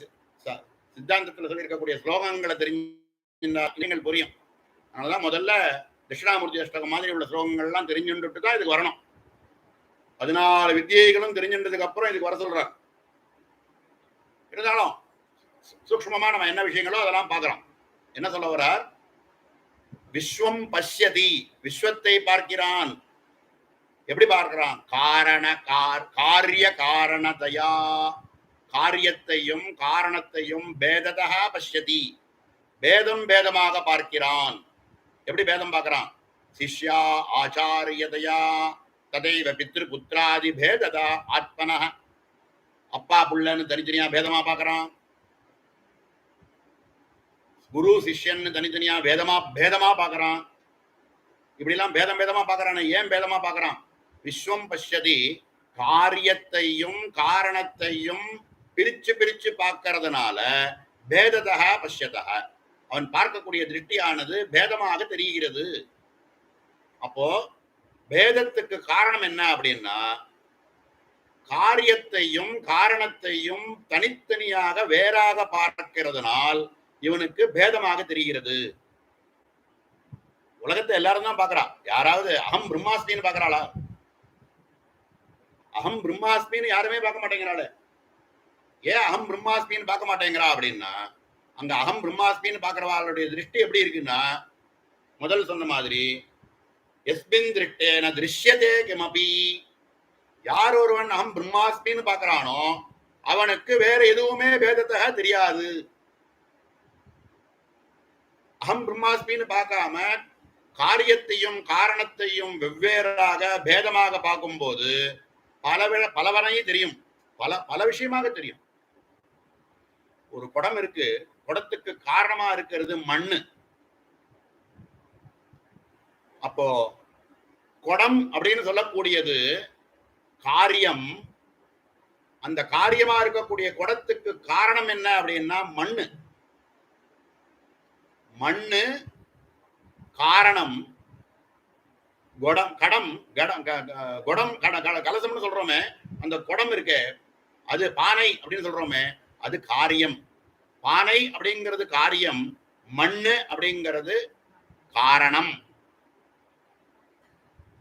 சித்தாந்தத்தில் சொல்லி இருக்கக்கூடிய ஸ்லோகங்களை தெரிஞ்சுங்கள் புரியும். அதனாலதான் முதல்ல தட்சிணாமூர்த்தி அஷ்டகம் மாதிரி உள்ள ஸ்லோகங்கள்லாம் தெரிஞ்சுட்டு தான் இதுக்கு வரணும். 14 வித்தியைகளும் தெரிஞ்சுட்டதுக்கு அப்புறம் இதுக்கு வர சொல்றார். இருந்தாலும் சூக்ஷ்மமா நம்ம என்ன விஷயங்களோ அதெல்லாம் பார்க்கிறோம். என்ன சொல்ல வர்றார்? விஸ்வம் பஷ்யதி, விஸ்வத்தை பார்க்கிறான். எப்படி பார்க்கிறான்? காரிய காரணதையா, காரியத்தையும் காரணத்தையும் பேததா பஷ்யதி, பேதம் பேதமாக பார்க்கிறான். எப்படி பேதம் பார்க்கிறான்? சிஷ்யா ஆச்சாரியதையா ததைவ பித்ரு புத்திராதி பேததா ஆத்மன. அப்பா புள்ளன்னு தனித்தனியா பேதமா பார்க்கறான். குரு சிஷ்யன்னு தனித்தனியா பேதமா பார்க்கறான். இப்படி எல்லாம் பேதமா பார்க்கறான். ஏன் பேதமா பார்க்கறான்? விஸ்வம் பஷ்யதி, காரியத்தையும் காரணத்தையும் பிரிச்சு பிரிச்சு பார்க்கறதுனால பேததா பஷ்யதா, அவன் பார்க்கக்கூடிய திருஷ்டியானது பேதமாக தெரிகிறது. அப்போ பேதத்துக்கு காரணம் என்ன அப்படின்னா, காரியத்தையும் காரணத்தையும் தனித்தனியாக வேறாக பார்க்கிறதுனால் இவனுக்கு பேதமாக தெரிகிறது. உலகத்தை எல்லாரும் தான் பார்க்கறா. யாராவது அகம் பிரம்மாஸ்மின்னு பார்க்கறாளா? அகம் பிரம்மாஸ்மின்னு யாருமே பார்க்க மாட்டேங்கிறாள். ஏன் அகம் பிரம்மாஸ்மின்னு பார்க்க மாட்டேங்கிறா அப்படின்னா, அங்க அகம் பிரம்மாஸ்மின்னு பார்க்கிறவாளுடைய திருஷ்டி எப்படி இருக்குன்னா, முதல் சொன்ன மாதிரி எஸ்மின் திருஷ்டேன திருஷ்யதே கிமபி. யார் ஒருவன் அகம் பிரம்மாஸ்மின்னு பார்க்கறானோ அவனுக்கு வேற எதுவுமே பேதத்தை தெரியாது. அகம் பிரம்மாஸ்மின்னு பார்க்காம காரியத்தையும் காரணத்தையும் வெவ்வேறாக பேதமாக பார்க்கும்போது பலவனையும் தெரியும், பல விஷயமாக தெரியும். ஒரு குடம் இருக்கு, குடத்துக்கு காரணமா இருக்கிறது மண்ணு. அப்போ குடம் அப்படின்னு சொல்லக்கூடியது காரியம். அந்த காரியமா இருக்கக்கூடிய குடத்துக்கு காரணம் என்ன அப்படின்னா மண்ணு. மண்ணு காரணம். கலசம்னு சொல்றோமே, அந்த குடம் இருக்கு, அது பானை அப்படின்னு சொல்றோமே, அது காரியம். பானை அப்படிங்கிறது காரியம், மண்ணு அப்படிங்கிறது காரணம்.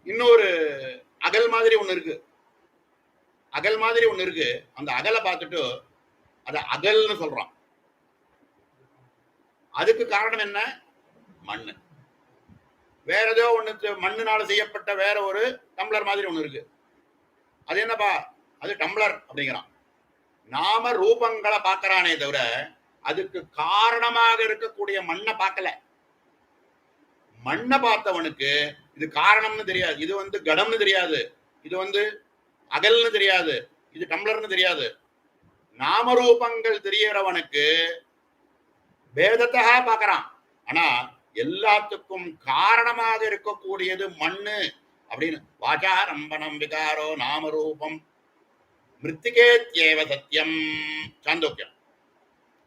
இன்னொரு அகல் மாதிரி ஒண்ணு இருக்கு, அந்த அகலை பார்த்துட்டு அத அகல்னு சொல்றான். அதுக்கு காரணம் என்ன? மண்ணு. வேற ஏதோ ஒண்ணு மண்ணுனால செய்யப்பட்ட வேற ஒரு டம்ளர் மாதிரி ஒண்ணு இருக்கு, அது என்னப்பா? அது டம்ளர் அப்படிங்கிறான். நாம ரூபங்களை பார்க்கறானே தவிர அதுக்கு காரணமாக இருக்கக்கூடிய மண்ணை பார்க்கல. மண்ணை பார்த்தவனுக்கு இது காரணம்னு தெரியாது, இது வந்து கடம்னு தெரியாது, இது வந்து அகல்னு தெரியாது, இது டம்ளர்னு தெரியாது. நாமரூபங்கள் தெரியறவனுக்கு பேதத்தை பார்க்கறான். ஆனா எல்லாத்துக்கும் காரணமாக இருக்கக்கூடியது மண்ணு அப்படின்னு. வாசாரம்பணம் விகாரோ நாமரூபம் மிருத்திகேத்யேவ சத்தியம்.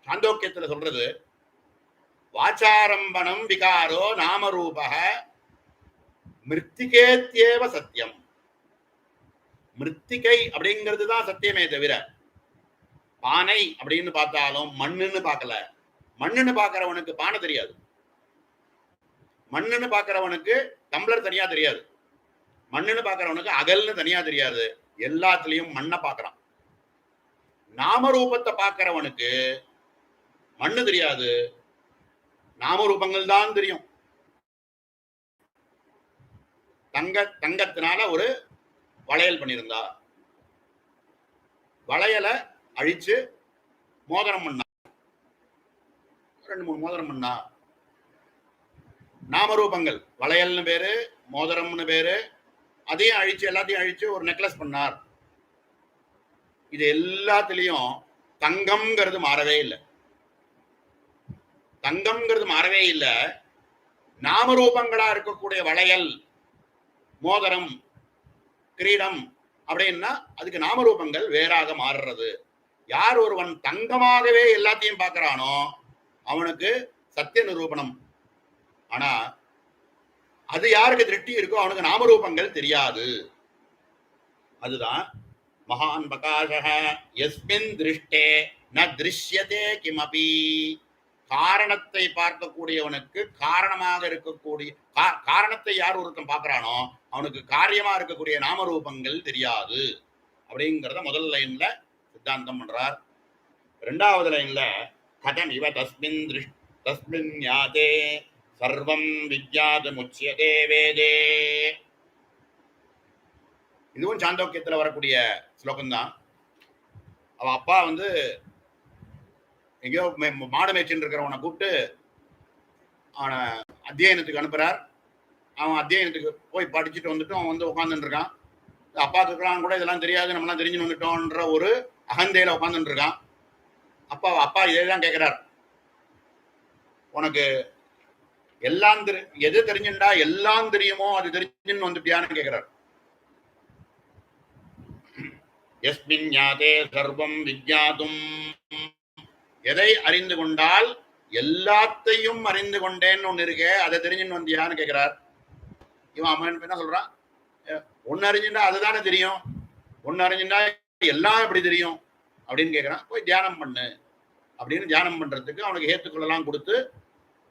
சாந்தோக்கியத்துல சொல்றது, வாசாரம்பணம் விகாரோ நாமரூப மிருத்திகேத்யேவ சத்தியம். மிருத்திகை அப்படிங்கிறது தான் சத்தியமே தவிர பானை அப்படின்னு பார்த்தாலும் மண்ணுன்னு பார்க்கல. மண்ணுன்னு பார்க்கிறவனுக்கு பானை தெரியாது, மண்ணுன்னு பார்க்கிறவனுக்கு டம்ளர் தனியா தெரியாது, மண்ணுன்னு பார்க்கிறவனுக்கு அகல்னு தனியா தெரியாது. எல்லாத்துலயும் மண்ணை பார்க்கறான். நாமரூபத்தை பார்க்கிறவனுக்கு மண்ணு தெரியாது, நாமரூபங்கள் தான் தெரியும். தங்கத்தினால ஒரு வளையல் பண்ணியிருந்தா, வளையலை அழிச்சு மோதிரம் பண்ணா, 2-3 மோதிரம் பண்ணா. நாமரூபங்கள், வளையல்னு பேரு, மோதிரம்னு பேரு, அதையும் அழிச்சு எல்லாத்தையும் அழிச்சு ஒரு நெக்லஸ் பண்ணார். இது எல்லாத்திலையும் தங்கம்ங்கிறது மாறவே இல்லை, தங்கம்ங்கிறது மாறவே இல்லை. நாமரூபங்களா இருக்கக்கூடிய வளையல், மோதிரம், கிரீடம் அப்படின்னா அதுக்கு நாமரூபங்கள் வேறாக மாறுறது. யார் ஒருவன் தங்கமாகவே எல்லாத்தையும் பார்க்கிறானோ அவனுக்கு சத்திய நிரூபணம். ஆனா அது யாருக்கு திருஷ்டி இருக்கோ அவனுக்கு நாமரூபங்கள் தெரியாது. அதுதான் மகான் பிரகாஷः யஸ்மின் திருஷ்டே ந திருஷ்யதே கிமபி. காரணத்தை பார்க்கக்கூடியவனுக்கு காரணமாக இருக்கக்கூடிய காரணத்தை யார் ஒருத்தன் பார்க்கிறானோ அவனுக்கு காரியமா இருக்கக்கூடிய நாமரூபங்கள் தெரியாது அப்படிங்கிறத முதல் லைன்ல சித்தாந்தம் பண்றார். 2வது லைன்ல கதம் இவ தஸ்மின் யாதே சர்வம் வித்யாதமுச்யதே வேதே. இதுவும் சாந்தோக்கியத்துல வரக்கூடிய ஸ்லோகம்தான். அவ அப்பா எங்கேயோ மாடு மேய்ச்சின்னு இருக்கிறவனை கூப்பிட்டு அவனை அத்தியாயனத்துக்கு அனுப்புறார். அவன் அத்தியாயனத்துக்கு போய் படிச்சுட்டு வந்துட்டு அவன் உட்காந்துட்டு இருக்கான். அப்பாவுக்கு கூட இதெல்லாம் தெரியாது, நம்மளாம் தெரிஞ்சுன்னு வந்துட்டோன்ற ஒரு அகந்தையில உட்காந்துட்டு இருக்கான். அப்பா இதேதான் கேட்கிறார், உனக்கு எல்லாம் எது தெரிஞ்சுண்டா எல்லாம் தெரியுமோ அது தெரிஞ்சுன்னு வந்துட்டியான்னு கேட்கிறார். யஸ்மின் ஞாதே சர்வம் விஜ்ஞாதும், எதை அறிந்து கொண்டால் எல்லாத்தையும் அறிந்து கொண்டேன்னு ஒண்ணு இருக்கே அதை தெரிஞ்சுன்னு வந்தியான்னு கேட்கிறார். இவன் அம்மன் என்ன சொல்றான், ஒன்னு அறிஞ்சுட்டா அதுதானே தெரியும், ஒன்னு அறிஞ்சுட்டா எல்லாம் எப்படி தெரியும் அப்படின்னு கேட்கிறான். போய் தியானம் பண்ணு அப்படின்னு தியானம் பண்றதுக்கு அவனுக்கு ஹேத்துக்களெல்லாம் கொடுத்து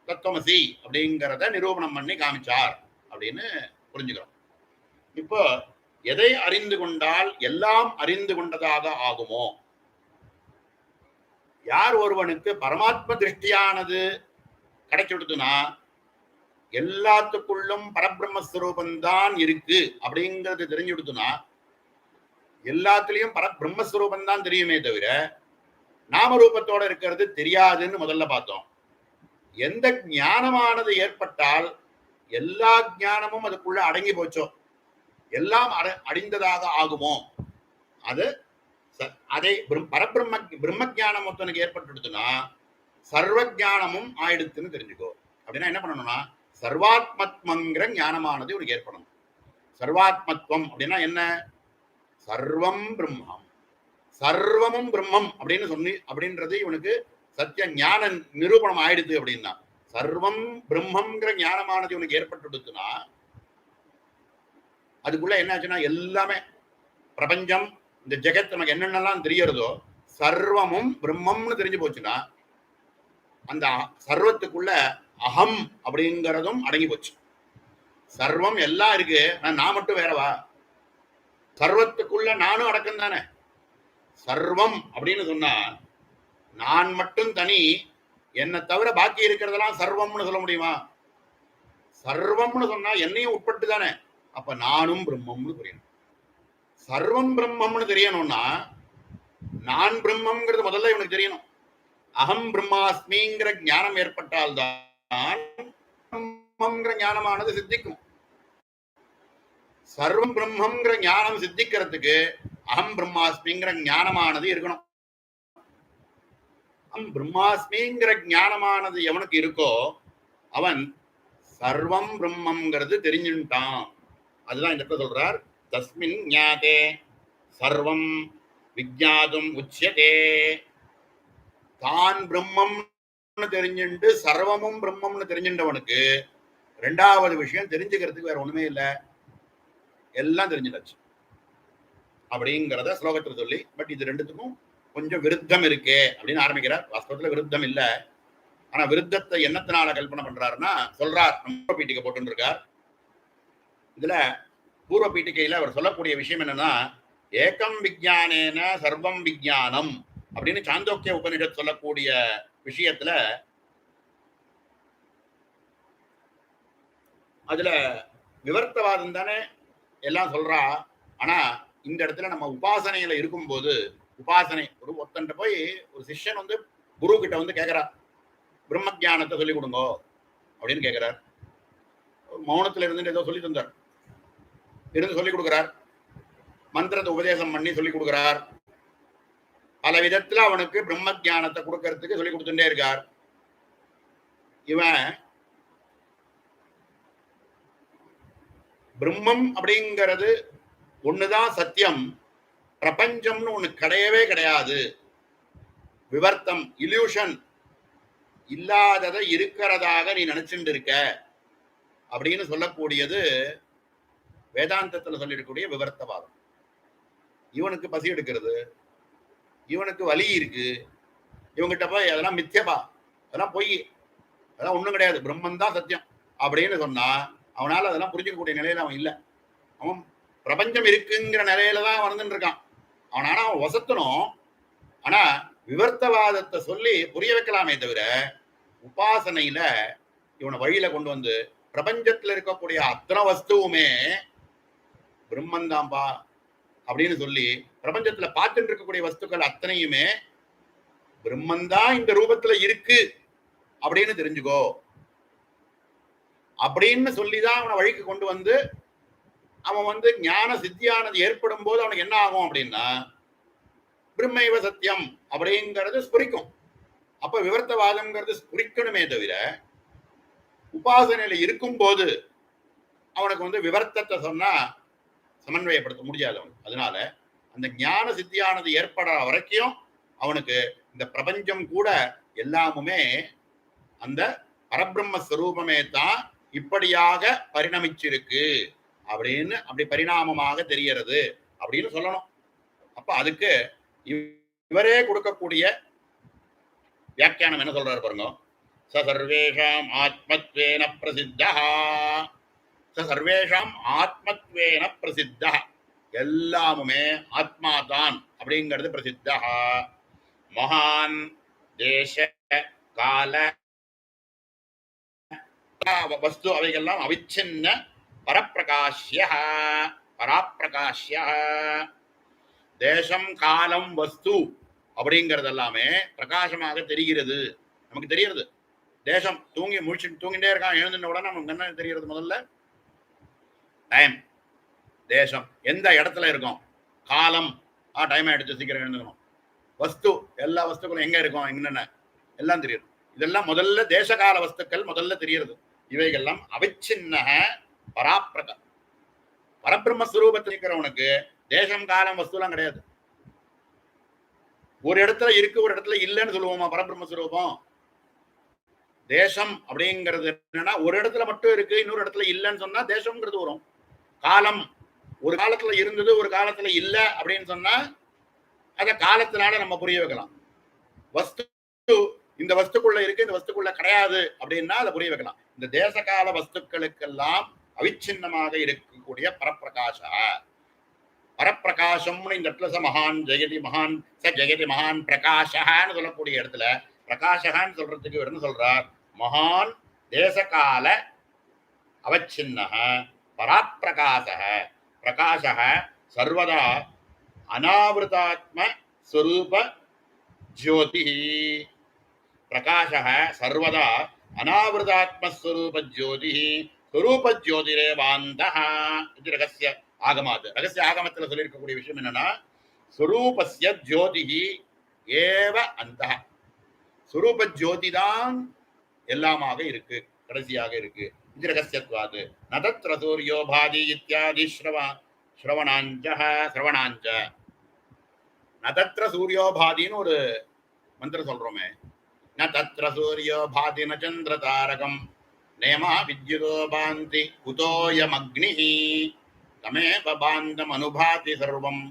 தத்துவமசி அப்படிங்கிறத நிரூபணம் பண்ணி காமிச்சார் அப்படின்னு புரிஞ்சுக்கிறோம். இப்போ எதை அறிந்து கொண்டால் எல்லாம் அறிந்து கொண்டதாக ஆகுமோ, யார் ஒருவனுக்கு பரமாத்ம திருஷ்டியானது கிடைச்சுடுதுன்னா எல்லாத்துக்குள்ளும் பரபிரம்மஸ்வரூபந்தான் இருக்கு அப்படிங்கிறது தெரிஞ்சுடுதுன்னா எல்லாத்துலயும் பரபிரம்மஸ்வரூபந்தான் தெரியுமே தவிர நாமரூபத்தோட இருக்கிறது தெரியாதுன்னு முதல்ல பார்த்தோம். எந்த ஞானமானது ஏற்பட்டால் எல்லா ஞானமும் அதுக்குள்ள அடங்கி போச்சோ, எல்லாம் அடைந்ததாக ஆகுமோ, அதை பிரம்ம ஜானம் ஒருத்தனுக்கு ஏற்பட்டுடுதுன்னா சர்வ ஜானமும் ஆயிடுத்துன்னு தெரிஞ்சுக்கோ. அப்படின்னா என்ன பண்ணணும்னா சர்வாத்மத்வங்கிற ஞானமானது இவனுக்கு ஏற்படணும். சர்வாத்மத்வம் அப்படின்னா என்ன, சர்வம் பிரம்மம், சர்வமும் பிரம்மம் அப்படின்றது இவனுக்கு சத்திய ஞான நிரூபணம் ஆயிடுது. அப்படின்னா சர்வம் பிரம்மங்கிற ஞானமானது இவனுக்கு ஏற்பட்டுடுதுன்னா அதுக்குள்ள என்ன ஆச்சுன்னா எல்லாமே பிரபஞ்சம், இந்த ஜெகத் நமக்கு என்னென்னலாம் தெரியறதோ சர்வமும் பிரம்மம்னு தெரிஞ்சு போச்சுன்னா அந்த சர்வத்துக்குள்ள அகம் அப்படிங்கிறதும் அடங்கி போச்சு. சர்வம் எல்லாம் இருக்கு, நான் மட்டும் வேறவா? சர்வத்துக்குள்ள நானும் அடக்கம் தானே. சர்வம் அப்படின்னு சொன்னா நான் மட்டும் தனி, என்னை தவிர பாக்கி இருக்கிறதெல்லாம் சர்வம்னு சொல்ல முடியுமா? சர்வம்னு சொன்னா என்னையும் உட்பட்டு தானே. அப்ப நானும் பிரம்மம்னு புரியணும். சர்வம் பிரம்மம்னு தெரியணும்னா நான் பிரம்மம்ங்கிறது முதல்ல இவனுக்கு தெரியணும். அகம் பிரம்மாஸ்மிங்கிற ஞானம் ஏற்பட்டால்தான் பிரம்மங்கிற ஞானமானது சித்திக்கும். சர்வம் பிரம்மங்கிற ஞானம் சித்திக்கிறதுக்கு அகம் பிரம்மாஸ்மிங்கிற ஞானமானது இருக்கணும். அகம் பிரம்மாஸ்மிங்கிற ஞானமானது எவனுக்கு இருக்கோ அவன் சர்வம் பிரம்மங்கிறது தெரிஞ்சுட்டான். அதுதான் இந்த இடத்துல சொல்றார், தஸ்மின் ஞாதே சர்வம் விஜ்ஞாதும் உச்யதே. தான் பிரம்மம்னு தெரிஞ்சுண்டு சர்வமும் பிரம்மம்னு தெரிஞ்சுட்டவனுக்கு 2வது விஷயம் தெரிஞ்சுக்கிறதுக்கு வேற ஒண்ணுமே இல்லை, எல்லாம் தெரிஞ்சுட்டாச்சு. அப்படிங்கிறத ஸ்லோகத்தில் சொல்லி, பட் இது ரெண்டுத்துக்கும் கொஞ்சம் விருத்தம் இருக்கே அப்படின்னு ஆரம்பிக்கிறார். வாஸ்தவத்துல விருத்தம் இல்லை. ஆனா விருத்தத்தை என்னத்தினால கல்பனை பண்றாருன்னா சொல்றார். நம்ம பீட்டிகை போட்டு இருக்கார். இதுல பூர்வ பீட்டிகையில அவர் சொல்லக்கூடிய விஷயம் என்னன்னா, ஏகம் விஜானேன சர்வம் விஜானம் அப்படின்னு சாந்தோக்கிய உபனிஷத் சொல்லக்கூடிய விஷயத்துல அதுல விவர்த்தவாதம் தானே எல்லாம் சொல்றா. ஆனா இந்த இடத்துல நம்ம உபாசனையில இருக்கும்போது, உபாசனை ஒரு ஒருத்தன் போய் ஒரு சிஷ்யன் வந்து குரு கிட்ட வந்து கேட்கிறார், பிரம்ம ஜானத்தை சொல்லிக் கொடுங்கோ அப்படின்னு கேட்கிறார். மௌனத்துல இருந்து ஏதோ சொல்லி தந்தார், இருந்து சொல்லிக் கொடுக்கிறார். மந்திரத்தை உபதேசம் பண்ணி சொல்லிக் கொடுக்கிறார். பல விதத்துல அவனுக்கு பிரம்ம ஜானத்தை கொடுக்கறதுக்கு சொல்லிக் கொடுத்துட்டே இருக்கார். இவன் பிரம்மம் அப்படிங்கிறது ஒண்ணுதான் சத்தியம், பிரபஞ்சம்னு ஒண்ணு கிடையவே கிடையாது, விவர்த்தம் இல்யூஷன், இல்லாததை இருக்கிறதாக நீ நினைச்சுட்டு இருக்க அப்படின்னு சொல்லக்கூடியது வேதாந்தத்துல சொல்லிருக்கக்கூடிய விவர்த்தவாதம். இவனுக்கு பசி எடுக்கிறது, இவனுக்கு வலி இருக்கு, இவங்கிட்ட போய் அதெல்லாம் மித்யபா, அதெல்லாம் பொய், அதெல்லாம் ஒண்ணும் கிடையாது, பிரம்மன் தான் சத்தியம் அப்படின்னு சொன்னா அவனால அதெல்லாம் புரிஞ்சுக்கக்கூடிய நிலையில அவன் இல்லை. அவன் பிரபஞ்சம் இருக்குங்கிற நிலையில தான் வந்துட்டு இருக்கான். அவனால அவன் வசத்தணும். ஆனா விவர்த்தவாதத்தை சொல்லி புரிய வைக்கலாமே தவிர உபாசனையில இவனை வழியில கொண்டு வந்து பிரபஞ்சத்துல இருக்கக்கூடிய அத்தனை வஸ்துவுமே பிரம்மன் தான்பா அப்படின்னு சொல்லி, பிரபஞ்சத்துல பார்த்துட்டு இருக்கக்கூடிய வஸ்துக்கள் அத்தனையுமே பிரம்மன் தான் இந்த ரூபத்துல இருக்கு அப்படின்னு தெரிஞ்சுக்கோ அப்படின்னு சொல்லிதான் அவனை வழிக்கு கொண்டு வந்து அவன் வந்து ஞான சித்தியானது ஏற்படும் போது அவனுக்கு என்ன ஆகும் அப்படின்னா பிரம்மைவ சத்தியம் அப்படிங்கிறது ஸ்புரிக்கும். அப்ப விவர்த்தவாதம்ங்கிறது ஸ்புரிக்கணுமே தவிர உபாசனையில இருக்கும் போது அவனுக்கு வந்து விவர்த்தத்தை சொன்னா சமன்வயப்படுத்த முடியாது அவனுக்கு. அதனால அந்த ஞான சித்தியானது ஏற்படுற வரைக்கும் அவனுக்கு இந்த பிரபஞ்சம் கூட எல்லாமுமே அந்த பரபிரம்ம ஸ்வரூபமே தான் இப்படியாக பரிணமிச்சிருக்கு அப்படின்னு, அப்படி பரிணாமமாக தெரியறது அப்படின்னு சொல்லணும். அப்ப அதுக்கு இவரே கொடுக்கக்கூடிய வியாக்கியானம் என்ன சொல்றாரு பாருங்க. சர்வேஷாம் ஆத்மத்வேன பிரசித்தா, சர்வேஷாம் ஆத்மத்வேன பிரசித்தா, எல்லாமுமே ஆத்மா தான் அப்படிங்கிறது பிரசித்தா. மகான் தேச கால வஸ்து அவைகள்லாம் அவிச்சின்ன பரப்பிரகாஷ்ய, பராப்பிரகாஷ்ய. தேசம் காலம் வஸ்து அப்படிங்கிறது எல்லாமே பிரகாசமாக தெரிகிறது, நமக்கு தெரிகிறது. தேசம் தூங்கி தூங்கிட்டே இருக்கான், எழுந்துட்ட உடனே நமக்கு என்ன தெரிகிறது? முதல்ல டைம், தேசம் எந்த இடத்துல இருக்கும், காலம் டைம் ஆயிடுச்சு சீக்கிரம் எழுந்துக்கணும், வஸ்து எல்லா வஸ்துக்களும் எங்க இருக்கும், என்னென்ன எல்லாம் தெரியுது. இதெல்லாம் முதல்ல தேசகால வஸ்துக்கள் முதல்ல தெரிகிறது. இவைகள்லாம் அவிச்சின்ன பராப்பிரக, பரபிரம்மஸ்வரூபத்தில் இருக்கிறவனுக்கு தேசம் காலம் வஸ்துலாம் கிடையாது. ஒரு இடத்துல இருக்கு ஒரு இடத்துல இல்லைன்னு சொல்லுவோமா பரபிரம்மஸ்வரூபம்? தேசம் அப்படிங்கிறது என்னன்னா ஒரு இடத்துல மட்டும் இருக்கு இன்னொரு இடத்துல இல்லைன்னு சொன்னா தேசம்ங்கிறது வரும். காலம் ஒரு காலத்துல இருந்தது ஒரு காலத்துல இல்ல அப்படின்னு சொன்னா அத காலத்தினால நம்ம புரிய வைக்கலாம். வஸ்து இந்த வஸ்துக்குள்ள இருக்கு இந்த வஸ்துக்குள்ள கிடையாது அப்படின்னா அதை புரிய வைக்கலாம். இந்த தேச கால வஸ்துக்களுக்கெல்லாம் அவிச்சின்னமாக இருக்கக்கூடிய பரப்பிரகாச, பரப்பிரகாசம்னு இந்த இடத்துல மகான் ஜெகதி மகான் ச ஜெகதி மகான் பிரகாஷன்னு சொல்லக்கூடிய இடத்துல பிரகாஷகான்னு சொல்றதுக்கு இவர் என்ன சொல்றார்? மகான் தேசகால அவச்சின்ன பராப்பிரகாச, பிரகாச சர்வதா அனாவிருதாத்ம ஸ்வரூப ஜோதி, பிரகாச சர்வதா அனாவிருதாத்மஸ்வரூப ஜோதி ஸ்வரூப ஜோதிரேவாந்த. இது ரகசிய ஆகமாது. ரகசிய ஆகமத்தில் சொல்லியிருக்கக்கூடிய விஷயம் என்னன்னா ஸ்வரூபஸ்ய ஜோதிஹி ஏவ அந்த, ஸ்வரூப ஜோதிதான் எல்லாமாக இருக்கு, கடைசியாக இருக்கு. இது ரகசியத்வாது. நதத்ர சூரியோ பாதி இத்தியாதி ஸ்ரவணாஞ்ச நதத்ர சூரியோ பாதின்னு ஒரு மந்திரம் சொல்றோமே. ந தத்ர சூரியோ பாதி ந சந்திர தாரகம் நேமா வித்யுதோ பாந்தி குதோயம் அக்னிஹி தமேவ பாந்தம் அனுபாதி சர்வம்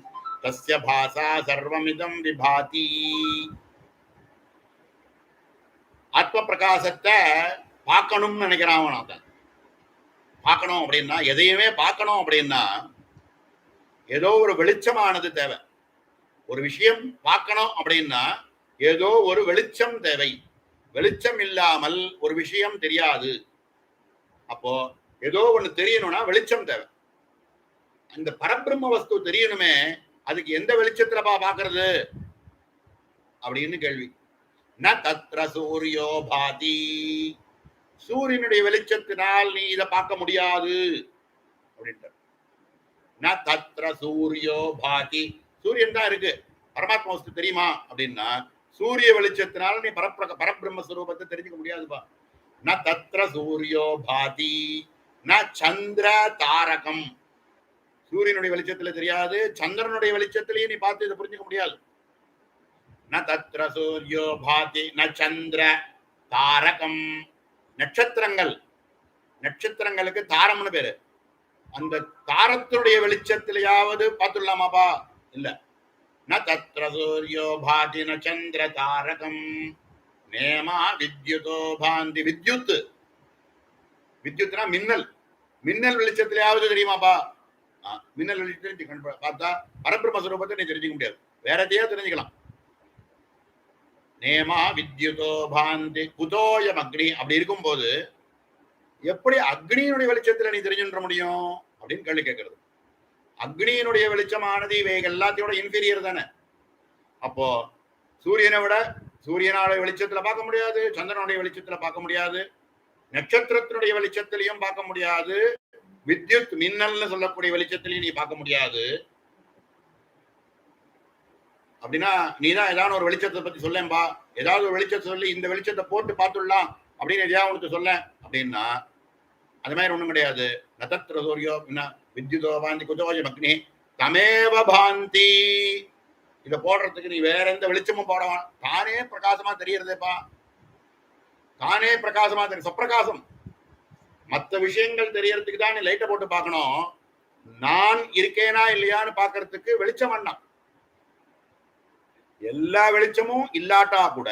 தஸ்ய பாசா சர்வமிதம் விபாதி. ஆத்ம பிரகாசத்தை பார்க்கணும்னு நினைக்கிறான். அதை பார்க்கணும் அப்படின்னா, எதையுமே பார்க்கணும் அப்படின்னா ஏதோ ஒரு வெளிச்சமானது தேவை. ஒரு விஷயம் பார்க்கணும் அப்படின்னா ஏதோ ஒரு வெளிச்சம் தேவை. வெளிச்சம் இல்லாமல் ஒரு விஷயம் தெரியாது. அப்போ ஏதோ ஒண்ணு தெரியணும்னா வெளிச்சம் தேவை. அந்த பரபிரம்ம வஸ்து தெரியணுமே, அதுக்கு எந்த வெளிச்சத்துல பாக்குறது அப்படின்னு கேள்வி. ந தத்ர சூரியோ பாதி, சூரியனுடைய வெளிச்சத்தினால் நீ இதை பார்க்க முடியாது அப்படின்ட்டு. ந தத்ர சூரியோ பாதி, சூரியன் தான் இருக்கு, பரமாத்மா வஸ்து தெரியுமா அப்படின்னா சூரிய வெளிச்சத்தினால நீ பரபிரம்ம ஸ்வரூபத்தை தெரிஞ்சுக்க முடியாதுப்பா. ந தத்ர சூரியோ பாதி ந சந்திர தாரகம், சூரியனுடைய வெளிச்சத்துல தெரியாது, சந்திரனுடைய வெளிச்சத்திலேயே நீ பார்த்து இதை புரிஞ்சுக்க முடியாது. ந தத்ர சூரியோ பாதி ந சந்திர தாரகம், நட்சத்திரங்கள், நட்சத்திரங்களுக்கு தாரம்னு பேரு, அந்த தாரத்தினுடைய வெளிச்சத்திலேயாவது பார்த்துடலாமாப்பா? இல்ல. ந தத்ர சூரியோ பாதி ந சந்திர தாரகம் நேமா வித்யுதோ பாந்தி, வித்யுத், வித்யுத்னா மின்னல், மின்னல் வெளிச்சத்திலேயாவது தெரியுமாப்பா? மின்னல் வெளிச்சத்தை பார்த்தா பரபிரம்ம ஸ்வரூபத்தை நீ தெரிஞ்சுக்க முடியாது, வேற எதையா தெரிஞ்சுக்கலாம். நேமா வித்யுதோ பாந்தி குதோயம் அக்னி, அப்படி இருக்கும்போது எப்படி அக்னியினுடைய வெளிச்சத்துல நீ தெரிஞ்சுன்ற முடியும் அப்படின்னு கேள்வி கேட்கறது. அக்னியினுடைய வெளிச்சமானது இவைகள் எல்லாத்தையோட இன்ஃபீரியர் தானே. அப்போ சூரியனை விட சூரியனுடைய வெளிச்சத்துல பார்க்க முடியாது, சந்திரனுடைய வெளிச்சத்துல பார்க்க முடியாது, நட்சத்திரத்தினுடைய வெளிச்சத்திலையும் பார்க்க முடியாது, வித்யுத் மின்னல்னு சொல்லக்கூடிய வெளிச்சத்திலையும் நீ பார்க்க முடியாது. அப்படின்னா நீதான் ஏதாவது ஒரு வெளிச்சத்தை பத்தி சொல்லேன்பா, ஏதாவது ஒரு வெளிச்சத்தை சொல்லி இந்த வெளிச்சத்தை போட்டு பார்த்துடலாம் அப்படின்னு எதையாவது உனக்கு சொல்ல அப்படின்னா அது மாதிரி ஒண்ணும் கிடையாது. நதத்ர சூரியோ வித்யுதோ பாந்தி குதோயம் அக்னி தமேவ பாந்தி, இதை போடுறதுக்கு நீ வேற எந்த வெளிச்சமும் போடவான், தானே பிரகாசமா தெரியறதேப்பா, தானே பிரகாசமா தெரியும், சொப்பிரகாசம். மற்ற விஷயங்கள் தெரியறதுக்கு தான் நீ லைட்டை போட்டு பார்க்கணும், நான் இருக்கேனா இல்லையான்னு பாக்குறதுக்கு வெளிச்சம் வேண்டாம். எல்லா வெளிச்சமும் இல்லாட்டா கூட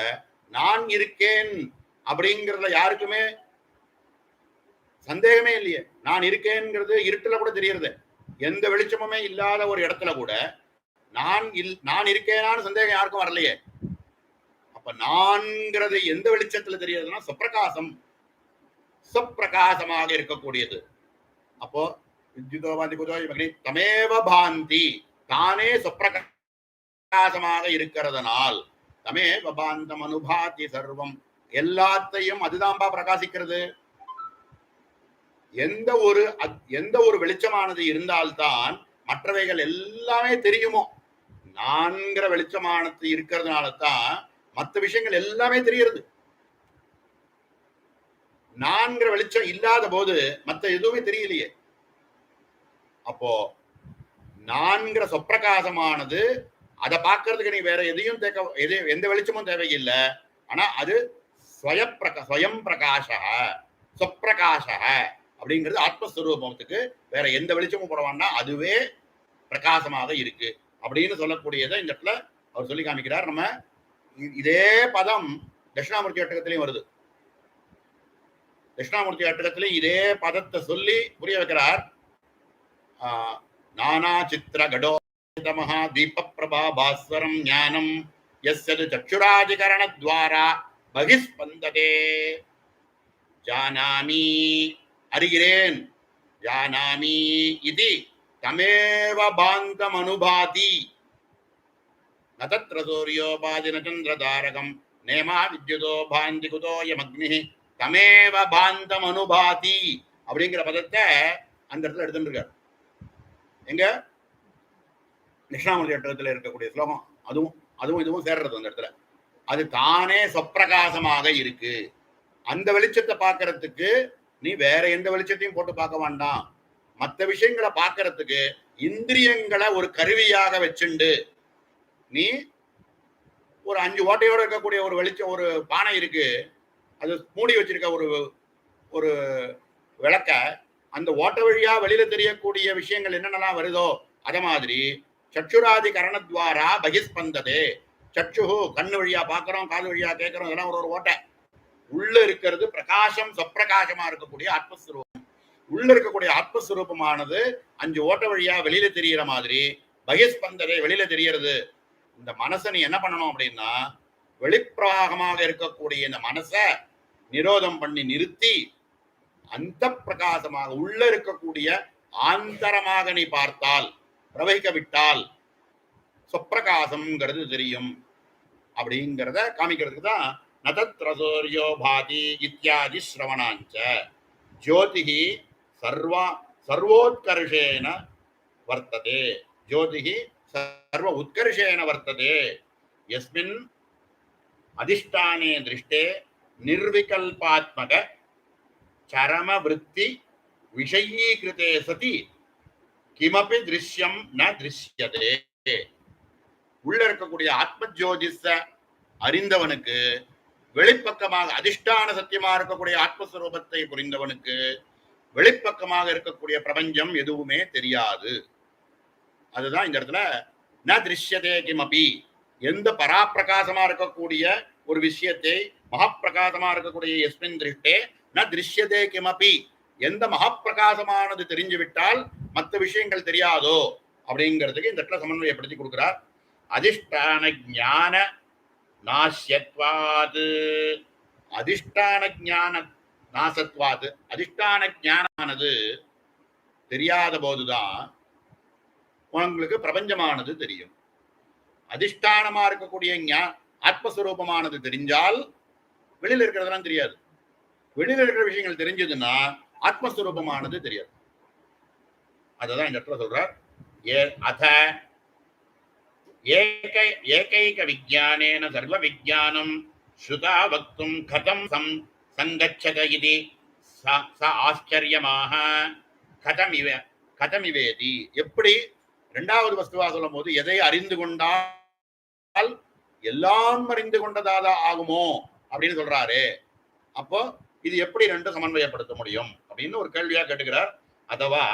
நான் இருக்கேன் அப்படிங்கிறதுல யாருக்குமே சந்தேகமே இல்லையே. நான் இருக்கேன்ங்கிறது இருட்டுல கூட தெரியறது, எந்த வெளிச்சமுமே இல்லாத ஒரு இடத்துல கூட நான் இருக்கேனான்னு சந்தேகம் யாருக்கும் வரலையே. அப்ப நான்கிறது எந்த வெளிச்சத்துல தெரியறதுன்னா சொப்பிரகாசம், சொப்பிரகாசமாக இருக்கக்கூடியது. அப்போ வித்யுதோ பாந்தி குதோயம் அக்னி தமேவ பாந்தி, தானே சொப்பிரகாசமாக இருக்கிறதுனால் தமேவ பாந்தம் அனுபாதி சர்வம், எல்லாத்தையும் அதுதான்பா பிரகாசிக்கிறது. எந்த ஒரு வெளிச்சமானது இருந்தால்தான் மற்றவைகள் எல்லாமே தெரியுமோ. நான்கிற வெளிச்சமானது இருக்கிறதுனால தான் மற்ற விஷயங்கள் எல்லாமே தெரிகிறது. நான்கிற வெளிச்சம் இல்லாத போது மற்ற எதுவுமே தெரியலையே. அப்போ நான்கிற சொப்பிரகாசமானது அதை பார்க்கறதுக்கு நீ வேற எதையும் எந்த வெளிச்சமும் தேவையில்லை. ஆனா அது ஸ்வயம் பிரகாஷ சொப்பிரகாஷ அப்படிங்கிறது ஆத்மஸ்வரூபத்துக்கு வேற எந்த வெளிச்சமும் போடவான்னா அதுவே பிரகாசமாக இருக்கு அப்படின்னு சொல்லக்கூடியதை இந்த இடத்துல அவர் சொல்லி காமிக்கிறார். நம்ம இதே பதம் தட்சிணாமூர்த்தி அட்டகத்திலையும் வருது. தட்சிணாமூர்த்தி அட்டகத்திலையும் இதே பதத்தை சொல்லி புரிய வைக்கிறார். நானா சித்திர கடோ மகா தீப பிரபா பாஸ்வரம் ஞானம் யஸ்யது சக்ஷுராதிகரண துவாரா பகிஸ்பந்ததே ஜானாமி, அறிகிறேன், ஜானாமி இது தமேவ பாந்தம் அனுபாதி நதத்ர சூரியோபாதி நச்சந்திர தாரகம் நேமா வித்யுதோ பாந்தி குதோயம் அக்னி தமேவ பாந்தம் அனுபாதி அப்படிங்கிற பதத்தை அந்த இடத்துல எடுத்துட்டு இருக்காரு. எங்க தட்சிணாமூர்த்தி அட்டகத்துல இருக்கக்கூடிய ஸ்லோகம் அதுவும் இதுவும் சேர்றது அந்த இடத்துல. அது தானே சொப்பிரகாசமாக இருக்கு. அந்த வெளிச்சத்தை பார்க்கறதுக்கு நீ வேற எந்த வெளிச்சத்தையும் போட்டு பார்க்க வேண்டாம். மற்ற விஷயங்களை பார்க்கறதுக்கு இந்திரியங்களை ஒரு கருவியாக வச்சுண்டு நீ ஒரு 5 ஓட்டையோட இருக்கக்கூடிய ஒரு வெளிச்சம், ஒரு பானை இருக்கு, அது மூடி வச்சிருக்க ஒரு விளக்க, அந்த ஓட்டை வழியா வெளியில தெரியக்கூடிய விஷயங்கள் என்னென்னலாம் வருதோ அத மாதிரி சச்சுராதி கரணத்வாரா பகிஸ்பந்ததே. சச்சு கண்ணு வழியா பாக்குறோம், காது வழியா கேட்கிறோம், இதெல்லாம் ஒரு ஓட்டை. உள்ள இருக்கிறது பிரகாசம், சொப்பிரகாசமா இருக்கக்கூடிய ஆத்மஸ்வரூபம். உள்ள இருக்கக்கூடிய ஆத்மஸ்வரூபமானது 5 ஓட்ட வழியா வெளியில தெரிகிற மாதிரி பகிஸ்பந்ததே, வெளியில தெரியறது. இந்த மனசை நீ என்ன பண்ணணும் அப்படின்னா, வெளிப்பிரவாகமாக இருக்கக்கூடிய இந்த மனசை நிரோதம் பண்ணி நிறுத்தி அந்த பிரகாசமாக உள்ள இருக்கக்கூடிய ஆந்தரமாக நீ பார்த்தால், பிரவகிக்க விட்டால் சொப்பிரகாசம்ங்கிறது தெரியும். அப்படிங்கிறத காமிக்கிறதுக்கு தான் நதத்ரசோர்யோ பாதி இத்தியாதி ஸ்ரவணாஞ்ச ஜோதிஹி சர்வோத்கர்ஷேன வர்த்ததே. ஜோதிஹி சர்வ உத்கர்ஷேன வர்த்ததே யஸ்மின் அதிஷ்டானே திருஷ்டே நிர்விகல்பாத்மக சரம விருத்தி விஷயீகிருதே சதி கிமபி திருஷ்யம் ந திருஷ்யதே. உள்ள இருக்கக்கூடிய ஆத்ம ஜோதிஷ அறிந்தவனுக்கு, வெளிப்பக்கமாக அதிஷ்டான சத்தியமா இருக்கக்கூடிய ஆத்மஸ்வரூபத்தை புரிந்தவனுக்கு வெளிப்பக்கமாக இருக்கக்கூடிய பிரபஞ்சம் எதுவுமே தெரியாது. அதுதான் இந்த இடத்துல ந திருஷ்யதே கிமபி. எந்த பராப்பிரகாசமா இருக்கக்கூடிய ஒரு விஷயத்தை மகாப்பிரகாசமா இருக்கக்கூடிய எஸ்மின் திருஷ்டே ந திருஷ்யதே கிமபி. எந்த மகாப்பிரகாசமானது தெரிஞ்சு விட்டால் மற்ற விஷயங்கள் தெரியாதோ அப்படிங்கிறதுக்கு இந்த இடத்துல சமன்வயப்படுத்தி கொடுக்கிறார். அதிஷ்டான ஞான நாசியத்வாது. அதிஷ்டான ஞான நாசத்வாது. அதிஷ்டான ஞானமானது தெரியாத போதுதான் உங்களுக்கு பிரபஞ்சமானது தெரியும். அதிஷ்டானமா இருக்கக்கூடிய ஆத்மஸ்வரூபமானது தெரிஞ்சால் வெளியில இருக்கிறதெல்லாம் தெரியாது. வெளியில இருக்கிற விஷயங்கள் தெரிஞ்சதுன்னா ஆத்மஸ்வரூபமானது தெரியாது. அததான் இந்த இடத்துல சொல்றார். அத ஏகைக விஜானேன சர்வ விஜானம் ஸ்ருதா வக்தும் கதம் சங்கச்சத இதி ச ஆச்சரியமாக கதமிவேதி. எப்படி இரண்டாவது வஸ்துவா சொல்லும் போது எதை அறிந்து கொண்டால் எல்லாம் அறிந்து கொண்டதாக ஆகுமோ அப்படின்னு சொல்றாரு. அப்போ இது எப்படி ரெண்டும் சமன்வயப்படுத்த முடியும் அப்படின்னு ஒரு கேள்வியா கேட்டுக்கிறார். அதுவா